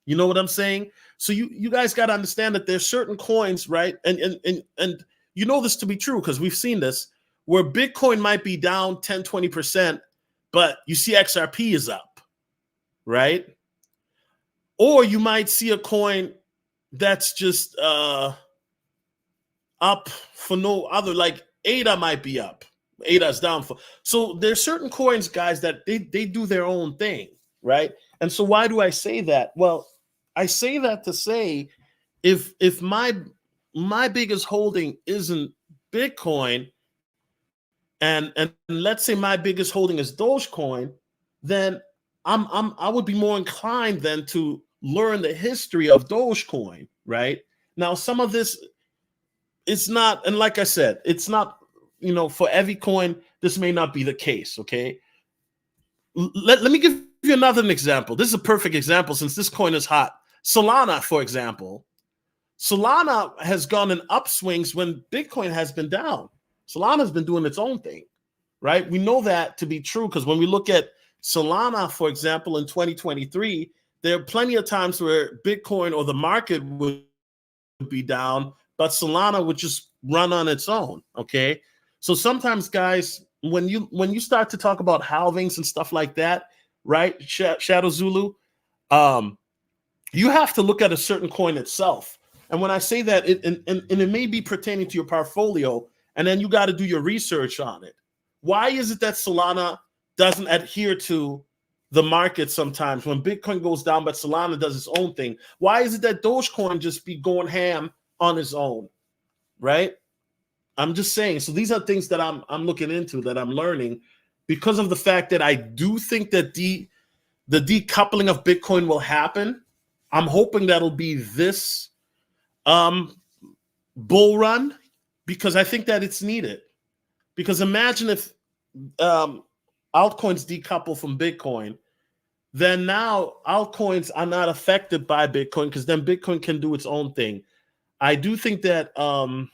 You know what I'm saying? So you guys got to understand that there's certain coins, right? And you know this to be true because we've seen this, where Bitcoin might be down 10, 20%, but you see XRP is up, right? Or you might see a coin that's just up for no other, like ADA might be up. ADA's down for. So there's certain coins, guys, that they do their own thing, right? And so why do I say that? Well, I say that to say if my biggest holding isn't Bitcoin, and let's say my biggest holding is Dogecoin, then I would be more inclined then to learn the history of Dogecoin, right? Now, some of this, it's not, and like I said, it's not, for every coin, this may not be the case, okay? Let me give you another example. This is a perfect example since this coin is hot. Solana, for example. Solana has gone in upswings when Bitcoin has been down. Solana's been doing its own thing, right? We know that to be true because when we look at Solana, for example, in 2023, there are plenty of times where Bitcoin or the market would be down, but Solana would just run on its own, okay? So sometimes, guys, when you start to talk about halvings and stuff like that, right, Shadow Zulu, you have to look at a certain coin itself. And when I say that, and it may be pertaining to your portfolio, and then you got to do your research on it. Why is it that Solana doesn't adhere to the market sometimes when Bitcoin goes down, but Solana does its own thing? Why is it that Dogecoin just be going ham on its own, right? I'm just saying. So these are things that I'm looking into, that I'm learning, because of the fact that I do think that the decoupling of Bitcoin will happen. I'm hoping that'll be this bull run, because I think that it's needed. Because imagine if altcoins decouple from Bitcoin, then now altcoins are not affected by Bitcoin, because then Bitcoin can do its own thing. I do think that the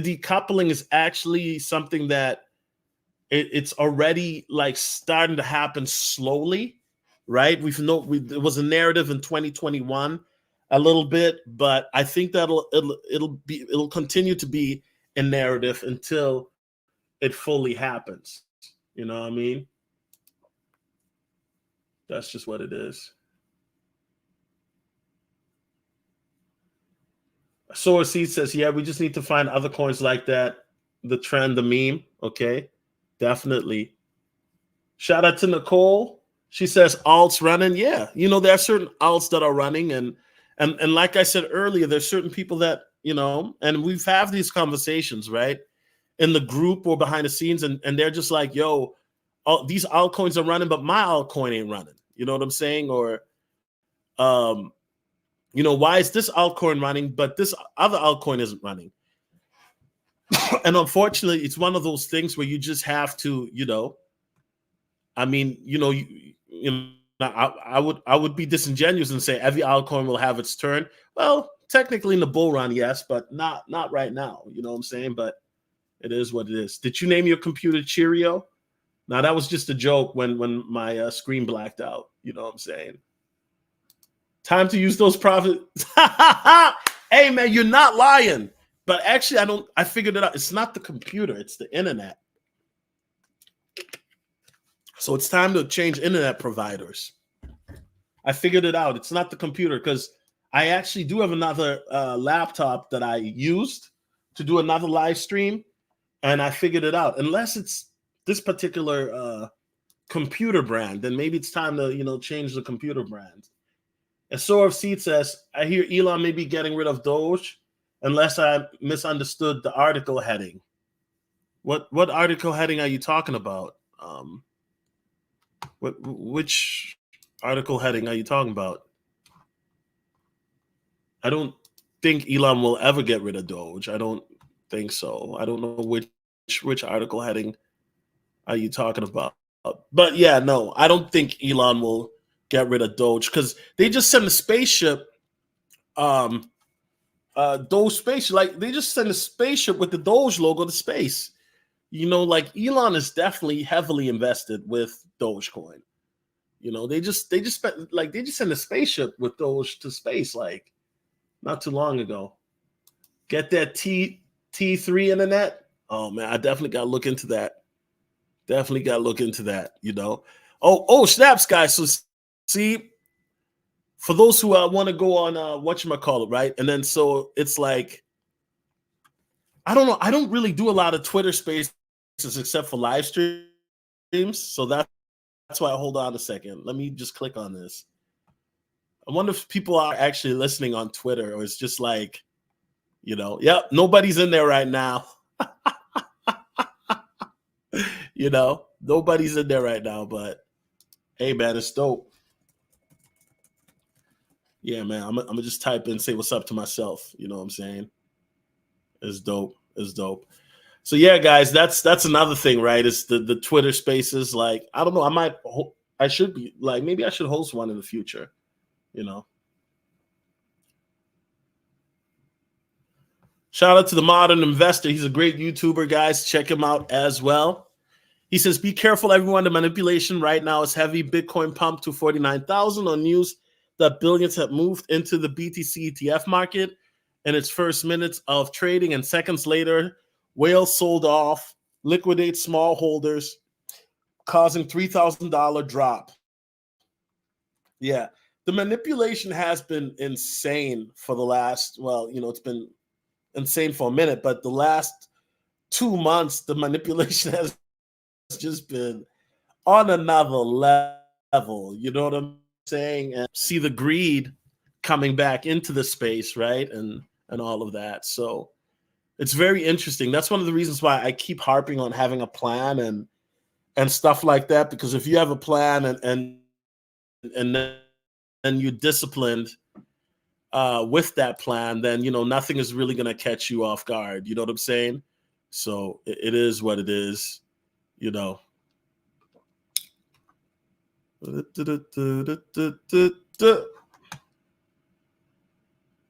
decoupling is actually something that it's already like starting to happen slowly, right? It was a narrative in 2021 a little bit, but I think that it'll continue to be a narrative until it fully happens. You know what I mean? That's just what it is. Solar Seed says, yeah, we just need to find other coins like that. The trend, the meme. Okay, definitely. Shout out to Nicole. She says alts running. Yeah, there are certain alts that are running, and like I said earlier, there's certain people that, and we've had these conversations, right, in the group or behind the scenes, and they're just like, yo, these altcoins are running, but my altcoin ain't running. You know what I'm saying? Or why is this altcoin running, but this other altcoin isn't running? And unfortunately, it's one of those things where you just have to, I would be disingenuous and say every altcoin will have its turn. Well, technically in the bull run, yes, but not right now. You know what I'm saying? But it is what it is. Did you name your computer Cheerio? Now, that was just a joke when my screen blacked out. You know what I'm saying? Time to use those profits. Hey, man, you're not lying. But actually, I figured it out. It's not the computer. It's the internet. So it's time to change internet providers. I figured it out. It's not the computer, because I actually do have another laptop that I used to do another live stream, and I figured it out. Unless it's this particular computer brand, then maybe it's time to change the computer brand. And Soar of Seed says, I hear Elon may be getting rid of Doge, unless I misunderstood the article heading. What article heading are you talking about? Which article heading are you talking about? I don't think Elon will ever get rid of Doge. I don't think so. I don't know which article heading are you talking about. But yeah, no, I don't think Elon will get rid of Doge, because they just sent a spaceship. Doge spaceship, like they just sent a spaceship with the Doge logo to space. Like Elon is definitely heavily invested with Dogecoin. They just sent a spaceship with Doge to space like not too long ago. Get that T3 internet? Oh man, I definitely got to look into that. Oh, snaps, guys. So see, for those who want to go on whatchamacallit, right? And then so it's like, I don't know. I don't really do a lot of Twitter spaces except for live streams. So that's why I hold on a second. Let me just click on this. I wonder if people are actually listening on Twitter, or it's just like, yep, nobody's in there right now. Nobody's in there right now, but hey, man, it's dope. Yeah, man, I'm gonna just type in, say what's up to myself. You know what I'm saying? It's dope. So yeah, guys, that's another thing, right? It's the Twitter spaces. Like, I don't know. I should be like, maybe I should host one in the future. Shout out to the Modern Investor. He's a great YouTuber, guys. Check him out as well. He says, be careful, everyone. The manipulation right now is heavy. Bitcoin pumped to 49,000 on news that billions have moved into the BTC ETF market in its first minutes of trading, and seconds later, whales sold off, liquidate small holders, causing $3,000 drop. Yeah, the manipulation has been insane for the last, it's been insane for a minute, but the last 2 months, the manipulation has just been on another level. You know what I'm saying? And see the greed coming back into the space, right? And all of that. So it's very interesting. That's one of the reasons why I keep harping on having a plan and stuff like that, because if you have a plan and you're disciplined with that plan, then nothing is really going to catch you off guard. You know what I'm saying? So it is what it is.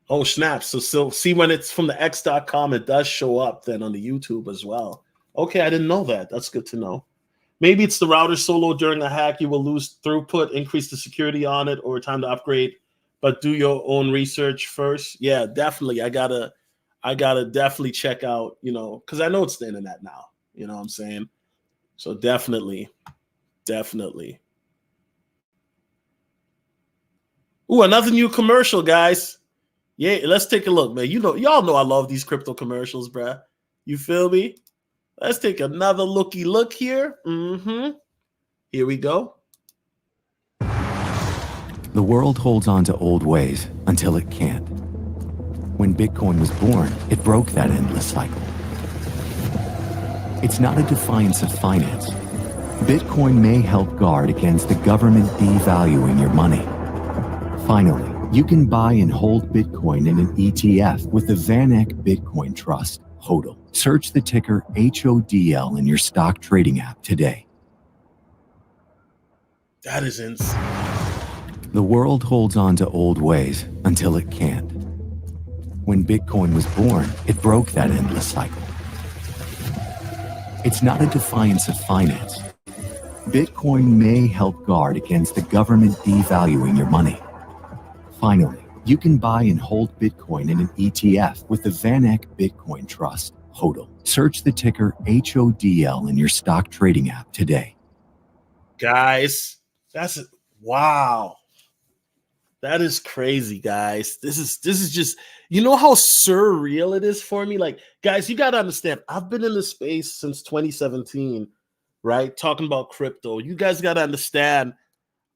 Oh, snap. So see, when it's from the x.com, it does show up then on the YouTube as well. Okay, I didn't know that. That's good to know. Maybe it's the router solo during a hack. You will lose throughput, increase the security on it, or time to upgrade. But do your own research first. Yeah, definitely. I gotta definitely check out, because I know it's the internet now. You know what I'm saying? So definitely. Ooh, another new commercial, guys. Yeah, let's take a look, man. Y'all know I love these crypto commercials, bruh. You feel me? Let's take another look here. Here we go. The world holds on to old ways until it can't. When Bitcoin was born, it broke that endless cycle. It's not a defiance of finance. Bitcoin may help guard against the government devaluing your money. Finally, you can buy and hold Bitcoin in an ETF with the VanEck Bitcoin Trust, HODL. Search the ticker HODL in your stock trading app today. That is insane. The world holds on to old ways until it can't. When Bitcoin was born, it broke that endless cycle. It's not a defiance of finance. Bitcoin may help guard against the government devaluing your money. Finally, you can buy and hold Bitcoin in an ETF with the VanEck Bitcoin Trust, HODL. Search the ticker HODL in your stock trading app today. Guys, wow. That is crazy, guys. This is just, you know how surreal it is for me. Like, guys, you got to understand, I've been in this space since 2017, right? Talking about crypto. You guys got to understand,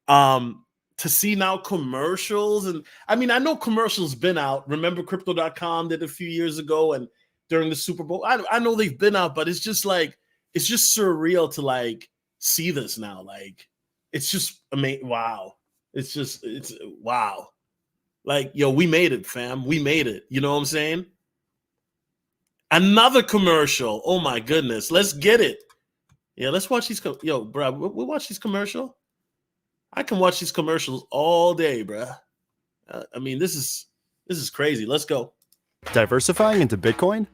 to see now commercials, and I mean, I know commercials been out. Remember crypto.com did a few years ago and during the Super Bowl. I know they've been out, but it's just like, it's just surreal to like see this now. Like, it's just amazing. Wow. It's wow. Like, yo, we made it, fam. We made it. You know what I'm saying? Another commercial. Oh my goodness. Let's get it. Yeah, let's watch these. Yo, bro, we'll watch these commercial. I can watch these commercials all day, bro. I mean, this is crazy. Let's go. Diversifying into Bitcoin?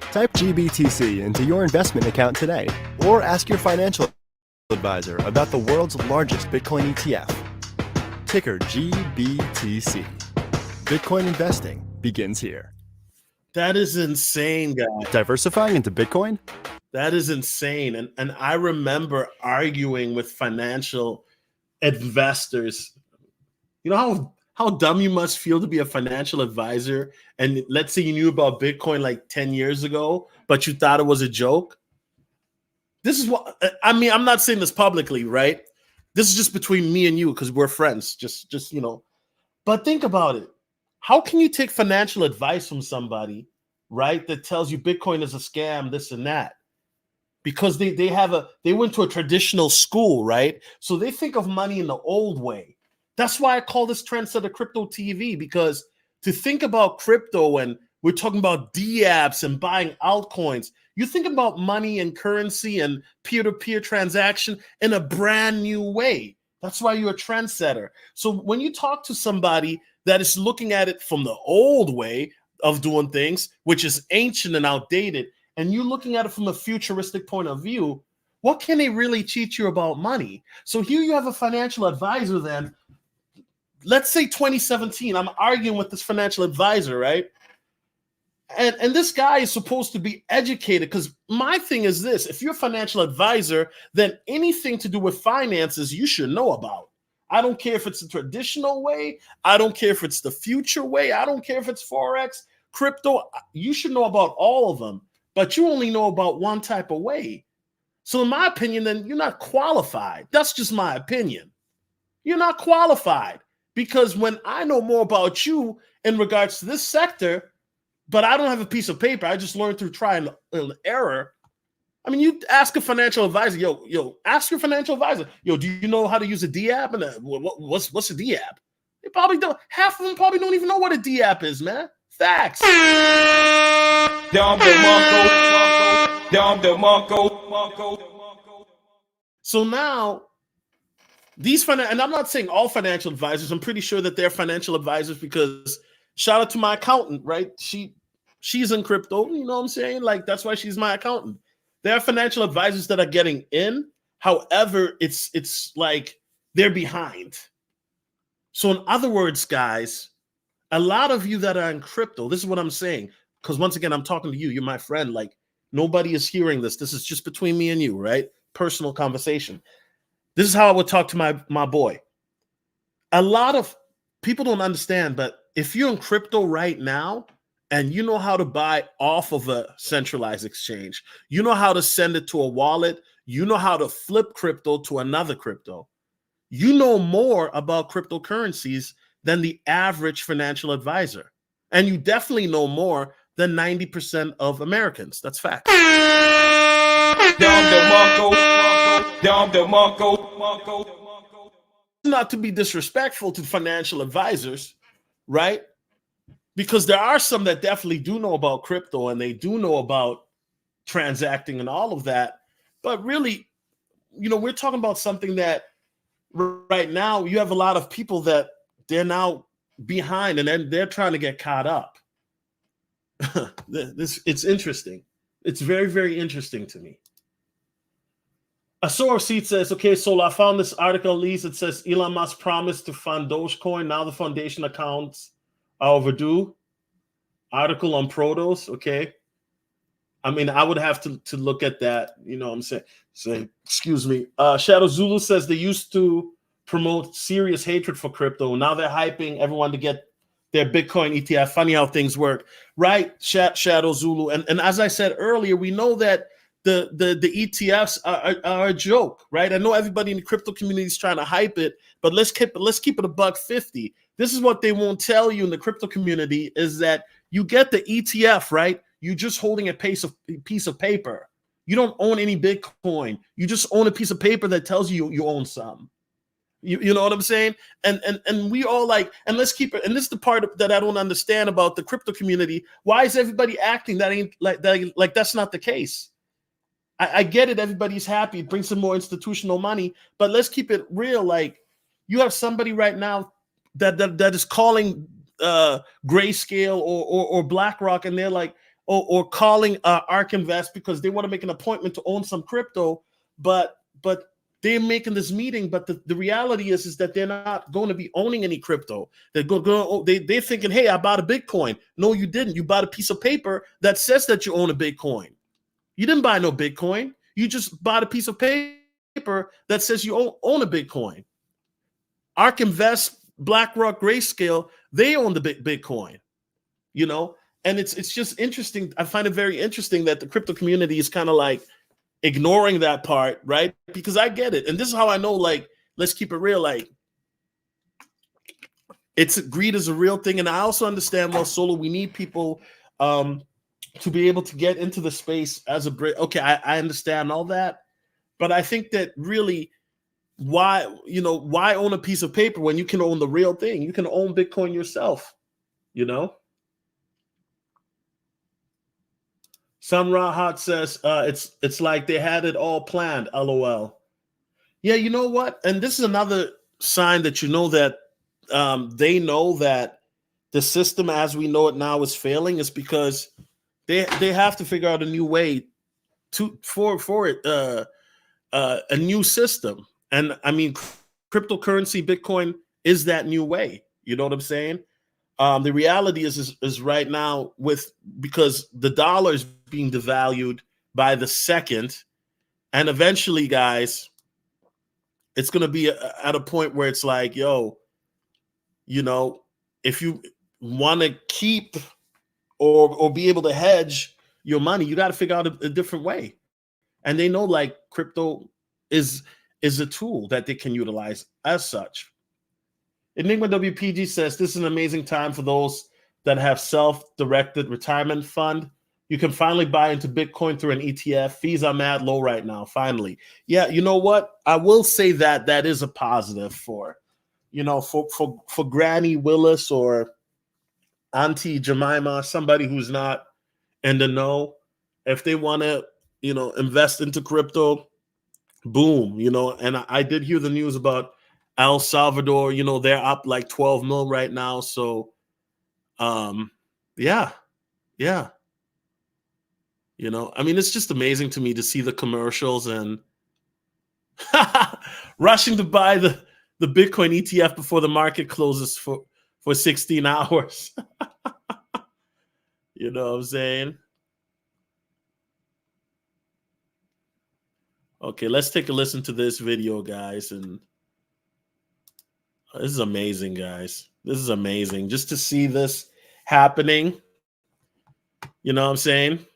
Type GBTC into your investment account today, or ask your financial advisor about the world's largest Bitcoin ETF. Ticker GBTC. Bitcoin investing begins here. That is insane, guys. Diversifying into Bitcoin? That is insane. And I remember arguing with financial investors. You know how dumb you must feel to be a financial advisor, and let's say you knew about Bitcoin like 10 years ago, but you thought it was a joke. This is what I mean. I'm not saying this publicly, right? This is just between me and you because we're friends. Just you know. But think about it. How can you take financial advice from somebody, right, that tells you Bitcoin is a scam, this and that? Because they went to a traditional school, right? So they think of money in the old way. That's why I call this Trendsetter Crypto TV, because to think about crypto, and we're talking about DApps and buying altcoins, you think about money and currency and peer-to-peer transaction in a brand new way. That's why you're a trendsetter. So when you talk to somebody that is looking at it from the old way of doing things, which is ancient and outdated, and you're looking at it from a futuristic point of view, what can they really teach you about money? So here you have a financial advisor then. Let's say 2017, I'm arguing with this financial advisor, right? And this guy is supposed to be educated, because my thing is this: if you're a financial advisor, then anything to do with finances you should know about. I don't care if it's the traditional way. I don't care if it's the future way. I don't care if it's Forex, crypto. You should know about all of them, but you only know about one type of way. So in my opinion, then you're not qualified. That's just my opinion. You're not qualified, because when I know more about you in regards to this sector, but I don't have a piece of paper, I just learned through trial and error. I mean, you ask a financial advisor, ask your financial advisor, do you know how to use a DApp? And what's a DApp? They probably don't. Half of them probably don't even know what a DApp is, man. Facts. So now, and I'm not saying all financial advisors, I'm pretty sure that they're financial advisors, because shout out to my accountant, right? She's in crypto, you know what I'm saying? Like, that's why she's my accountant. There are financial advisors that are getting in. However, it's like they're behind. So in other words, guys, a lot of you that are in crypto, this is what I'm saying, because once again, I'm talking to you. You're my friend. Like, nobody is hearing this. This is just between me and you, right? Personal conversation. This is how I would talk to my boy. A lot of people don't understand, but if you're in crypto right now and you know how to buy off of a centralized exchange, you know how to send it to a wallet, you know how to flip crypto to another crypto, you know more about cryptocurrencies than the average financial advisor. And you definitely know more than 90% of Americans. That's fact. Not to be disrespectful to financial advisors, right? Because there are some that definitely do know about crypto and they do know about transacting and all of that. But really, we're talking about something that right now you have a lot of people that they're now behind and then they're trying to get caught up. It's interesting. It's very, very interesting to me. A source seat says, okay, so I found this article, at least it says Elon Musk promised to fund Dogecoin. Now the foundation accounts are overdue. Article on Protos, okay. I mean, I would have to look at that, you know what I'm saying? So, excuse me. Shadow Zulu says they used to promote serious hatred for crypto. Now they're hyping everyone to get their Bitcoin ETF. Funny how things work, right? Shadow Zulu. And as I said earlier, we know that the ETFs are a joke, right? I know everybody in the crypto community is trying to hype it, but let's keep it $1.50. This is what they won't tell you in the crypto community is that you get the ETF, right? You're just holding a piece of paper. You don't own any Bitcoin. You just own a piece of paper that tells you you own some. You know what I'm saying? And we all like, and let's keep it. And this is the part that I don't understand about the crypto community. Why is everybody acting that ain't like that? Like that's not the case. I get it. Everybody's happy. Bring some more institutional money, but let's keep it real. Like you have somebody right now that is calling Grayscale or BlackRock, and they're like, or calling ARK Invest because they want to make an appointment to own some crypto, but they're making this meeting. But the reality is that they're not going to be owning any crypto. They're they're thinking, hey, I bought a Bitcoin. No, you didn't. You bought a piece of paper that says that you own a Bitcoin. You didn't buy no Bitcoin. You just bought a piece of paper that says you own a Bitcoin. ARK Invest, BlackRock, Grayscale, they own the Bitcoin, you know? And it's just interesting. I find it very interesting that the crypto community is kind of like ignoring that part, right? Because I get it. And this is how I know, like, let's keep it real. Like, greed is a real thing. And I also understand, well, Solo, we need people to be able to get into the space as a bridge. Okay, I understand all that. But I think that really, why own a piece of paper when you can own the real thing? You can own Bitcoin yourself, you know? Sun Rahat says it's like they had it all planned, LOL. Yeah, you know what? And this is another sign that you know that they know that the system as we know it now is failing, is because they have to figure out a new way for it, a new system. And I mean, cryptocurrency, Bitcoin is that new way. You know what I'm saying? The reality is right now because the dollar is being devalued by the second, and eventually, guys, it's going to be at a point where it's like, yo, you know, if you want to keep or be able to hedge your money, you got to figure out a different way. And they know like crypto is a tool that they can utilize as such. Enigma WPG says, this is an amazing time for those that have self-directed retirement fund. You can finally buy into Bitcoin through an ETF. Fees are mad low right now, finally. Yeah, you know what? I will say that is a positive for Granny Willis or Auntie Jemima, somebody who's not in the know. If they want to, invest into crypto, boom, and I did hear the news about El Salvador, they're up like 12 mil right now. So, yeah. I mean, it's just amazing to me to see the commercials and rushing to buy the Bitcoin ETF before the market closes for 16 hours. You know what I'm saying? Okay, let's take a listen to this video, guys. And this is amazing, guys. This is amazing. Just to see this happening. You know what I'm saying?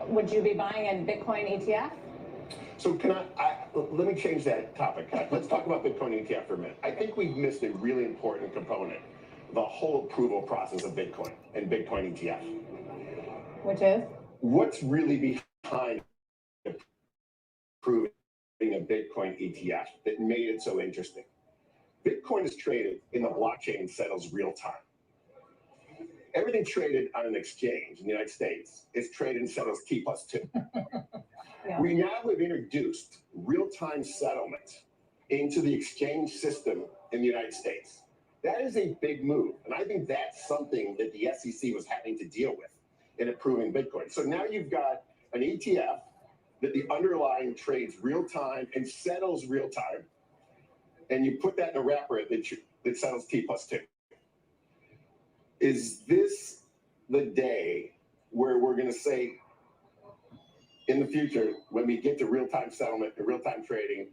Would you be buying a Bitcoin ETF? So let me change that topic. Let's talk about Bitcoin ETF for a minute. I think we've missed a really important component, the whole approval process of Bitcoin and Bitcoin ETF. Which is? What's really behind approving a Bitcoin ETF that made it so interesting? Bitcoin is traded in the blockchain and settles real time. Everything traded on an exchange in the United States is traded and settles T+2. Yeah. We now have introduced real-time settlement into the exchange system in the United States. That is a big move, and I think that's something that the SEC was having to deal with in approving Bitcoin. So now you've got an ETF that the underlying trades real-time and settles real-time, and you put that in a wrapper that settles T+2. Is this the day where we're going to say, in the future, when we get to real-time settlement and real-time trading,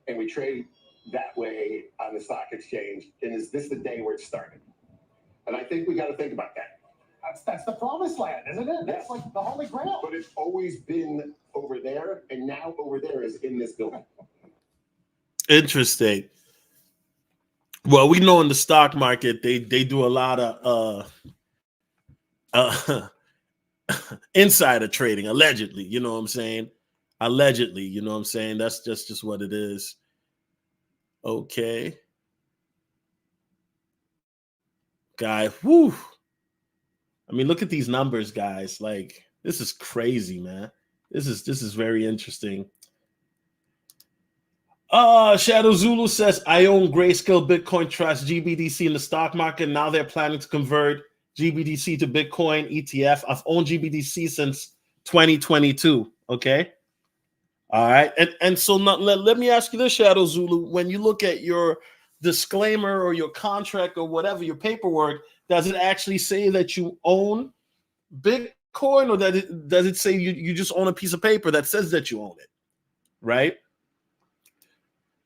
and we trade that way on the stock exchange? And is this the day where it started? And I think we got to think about that. That's the promised land, isn't it? That's like the Holy Grail. But it's always been over there, and now over there is in this building. Interesting. Well, we know in the stock market they do a lot of insider trading, allegedly. You know what I'm saying? Allegedly, you know what I'm saying? That's just what it is. Okay. Guy, whoo. I mean, look at these numbers, guys. Like, this is crazy, man. This is very interesting. Shadow Zulu says, I own Grayscale Bitcoin Trust GBDC in the stock market. Now they're planning to convert GBDC to Bitcoin ETF. I've owned GBDC since 2022. Okay. All right. And so let me ask you this, Shadow Zulu. When you look at your disclaimer or your contract or whatever, your paperwork, does it actually say that you own Bitcoin, or does it say you just own a piece of paper that says that you own it? Right?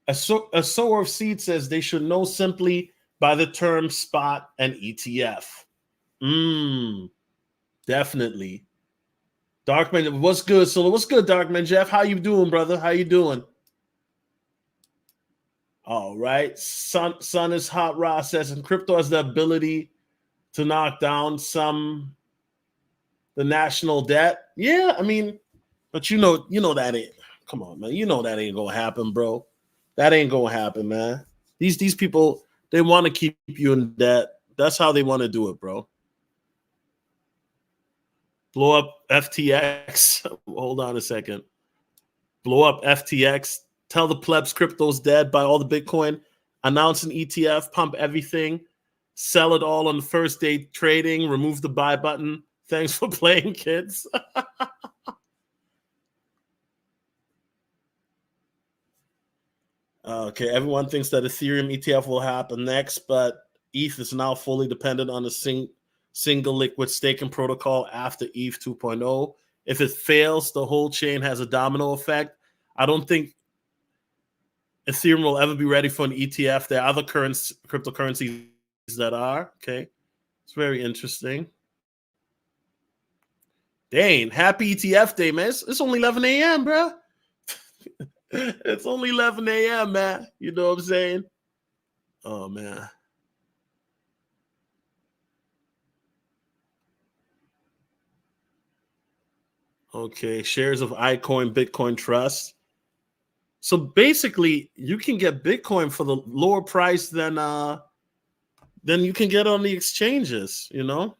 A sower of seed says they should know simply by the term spot and ETF. Definitely. Darkman, what's good? So what's good, Darkman Jeff? How you doing, brother? How you doing? All right. Sun is hot. Ra says, and crypto has the ability to knock down the national debt. Yeah, I mean, but you know that ain't. Come on, man. You know that ain't gonna happen, bro. That ain't gonna happen, man. These people, they want to keep you in debt. That's how they want to do it, bro. Blow up FTX. Hold on a second. Blow up FTX. Tell the plebs crypto's dead. Buy all the Bitcoin. Announce an ETF. Pump everything. Sell it all on the first day trading. Remove the buy button. Thanks for playing, kids. Okay, everyone thinks that Ethereum ETF will happen next, but ETH is now fully dependent on the single liquid staking protocol after ETH 2.0. If it fails, the whole chain has a domino effect. I don't think Ethereum will ever be ready for an ETF. There are other cryptocurrencies that are. Okay, it's very interesting. Dang, happy ETF day, man. It's only 11 a.m., bro. It's only 11 a.m., man. You know what I'm saying? Oh, man. Okay, shares of Altcoin Bitcoin Trust. So basically, you can get Bitcoin for the lower price than you can get on the exchanges, you know?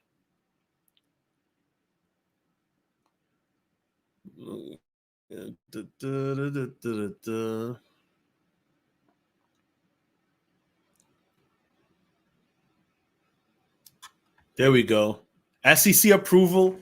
There we go. SEC approval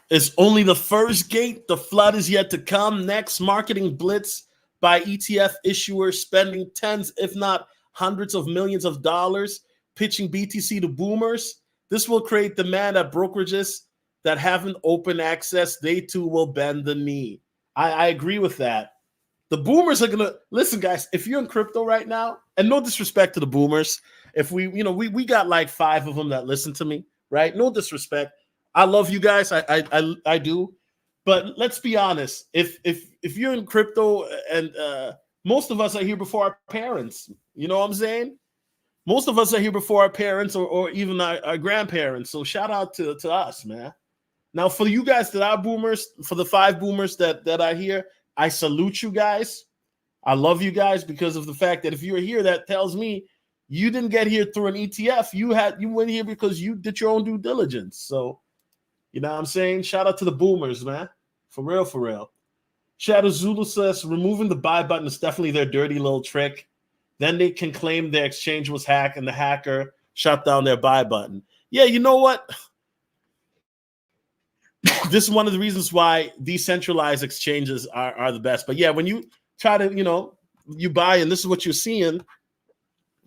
is only the first gate. The flood is yet to come. Next, marketing blitz by ETF issuers spending tens, if not hundreds of millions of dollars pitching BTC to boomers. This will create demand at brokerages that haven't open access. They too will bend the knee. I agree with that. The boomers are gonna listen, guys. If you're in crypto right now, and no disrespect to the boomers, if we got like 5 of them that listen to me, right? No disrespect. I love you guys. I do. But let's be honest. If you're in crypto, and most of us are here before our parents, you know what I'm saying? Most of us are here before our parents or even our grandparents. So shout out to us, man. Now, for you guys that are boomers, for the 5 boomers that are here, I salute you guys. I love you guys because of the fact that if you're here, that tells me you didn't get here through an ETF. You went here because you did your own due diligence. So, you know what I'm saying? Shout out to the boomers, man. For real, for real. Shadow Zulu says removing the buy button is definitely their dirty little trick. Then they can claim their exchange was hacked and the hacker shut down their buy button. Yeah, you know what? This is one of the reasons why decentralized exchanges are the best. But yeah, when you try to, you buy and this is what you're seeing,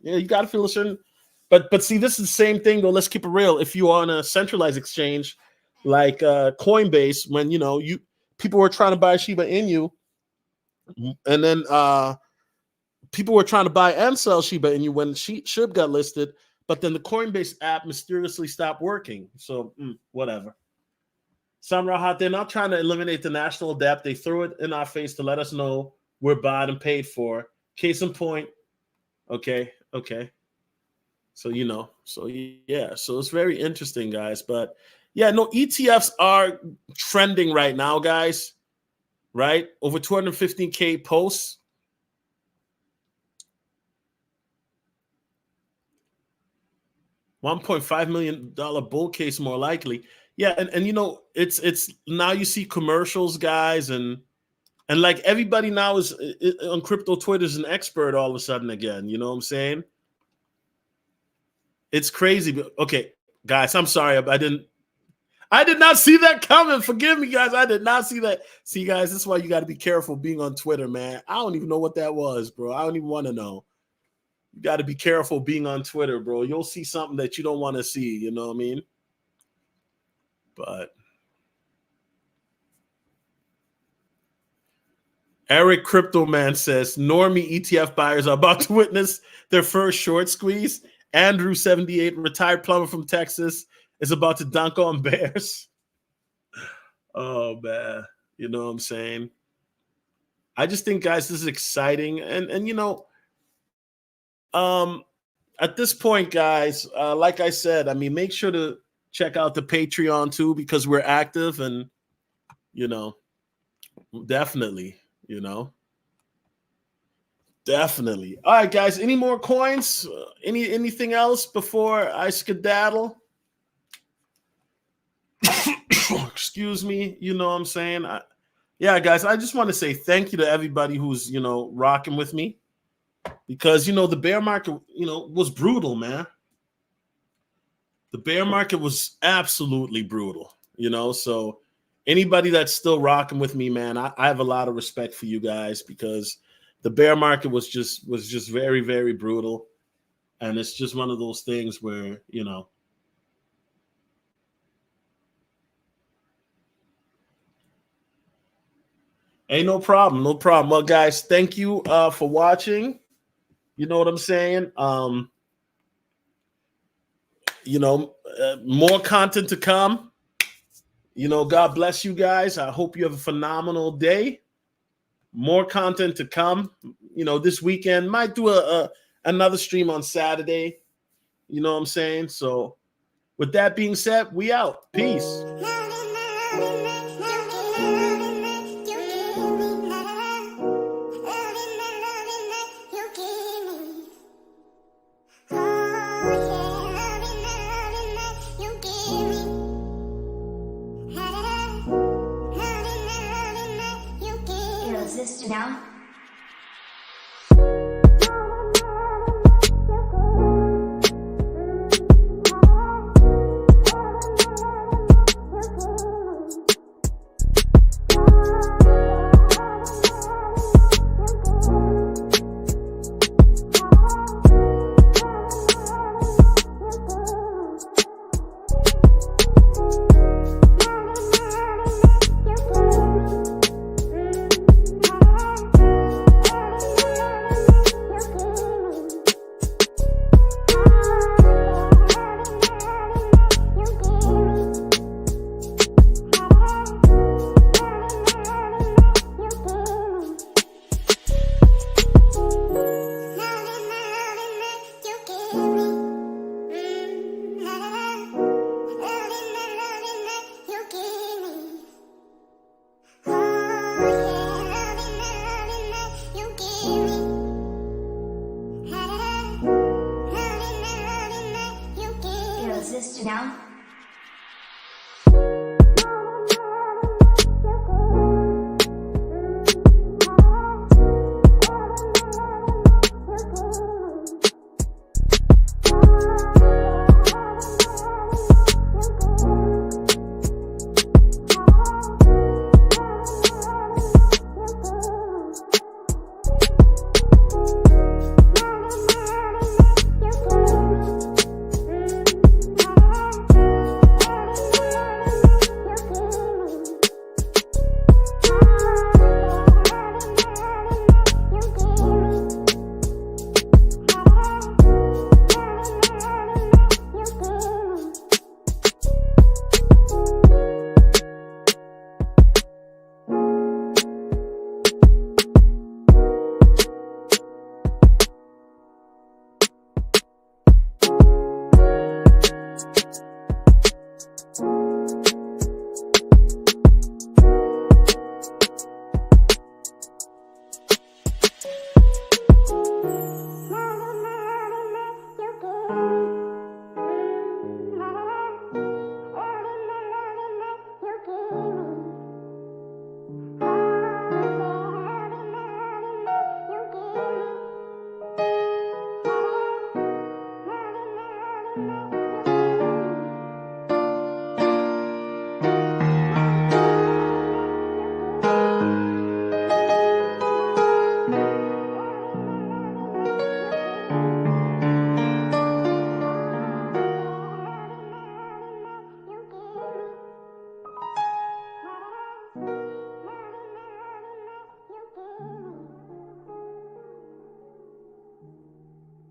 you got to feel a certain. But see, this is the same thing though. Let's keep it real. If you are on a centralized exchange like Coinbase, when people were trying to buy Shiba Inu, and then people were trying to buy and sell Shiba Inu when SHIB got listed, but then the Coinbase app mysteriously stopped working. So whatever. Samrahat, they're not trying to eliminate the national debt. They threw it in our face to let us know we're bought and paid for. Case in point. Okay. So, so it's very interesting, guys. But yeah, no, ETFs are trending right now, guys. Right? Over 215K posts. $1.5 million bull case more likely. Yeah, and it's now you see commercials, guys, and like everybody now is on crypto Twitter is an expert all of a sudden again. You know what I'm saying? It's crazy. But okay, guys, I'm sorry. I did not see that coming. Forgive me, guys. I did not see that. See, guys, this is why you got to be careful being on Twitter, man. I don't even know what that was, bro. I don't even want to know. You got to be careful being on Twitter, bro. You'll see something that you don't want to see. You know what I mean? But Eric Crypto Man says normie ETF buyers are about to witness their first short squeeze. Andrew 78, retired plumber from Texas, is about to dunk on bears. Oh man, you know what I'm saying? I just think, guys, this is exciting, and at this point, guys, like I said, I mean, make sure to check out the Patreon too, because we're active and, definitely, definitely. All right, guys, any more coins? Anything else before I skedaddle? Excuse me. You know what I'm saying? Yeah, guys, I just want to say thank you to everybody who's, rocking with me, because, the bear market, was brutal, man. The bear market was absolutely brutal, so anybody that's still rocking with me, man, I have a lot of respect for you guys, because the bear market was just very, very brutal. And it's just one of those things where, hey, no problem. Well, guys, thank you for watching. You know what I'm saying? More content to come. God bless you guys. I hope you have a phenomenal day. More content to come. This weekend might do another stream on Saturday. You know what I'm saying? So with that being said, we out. Peace. Now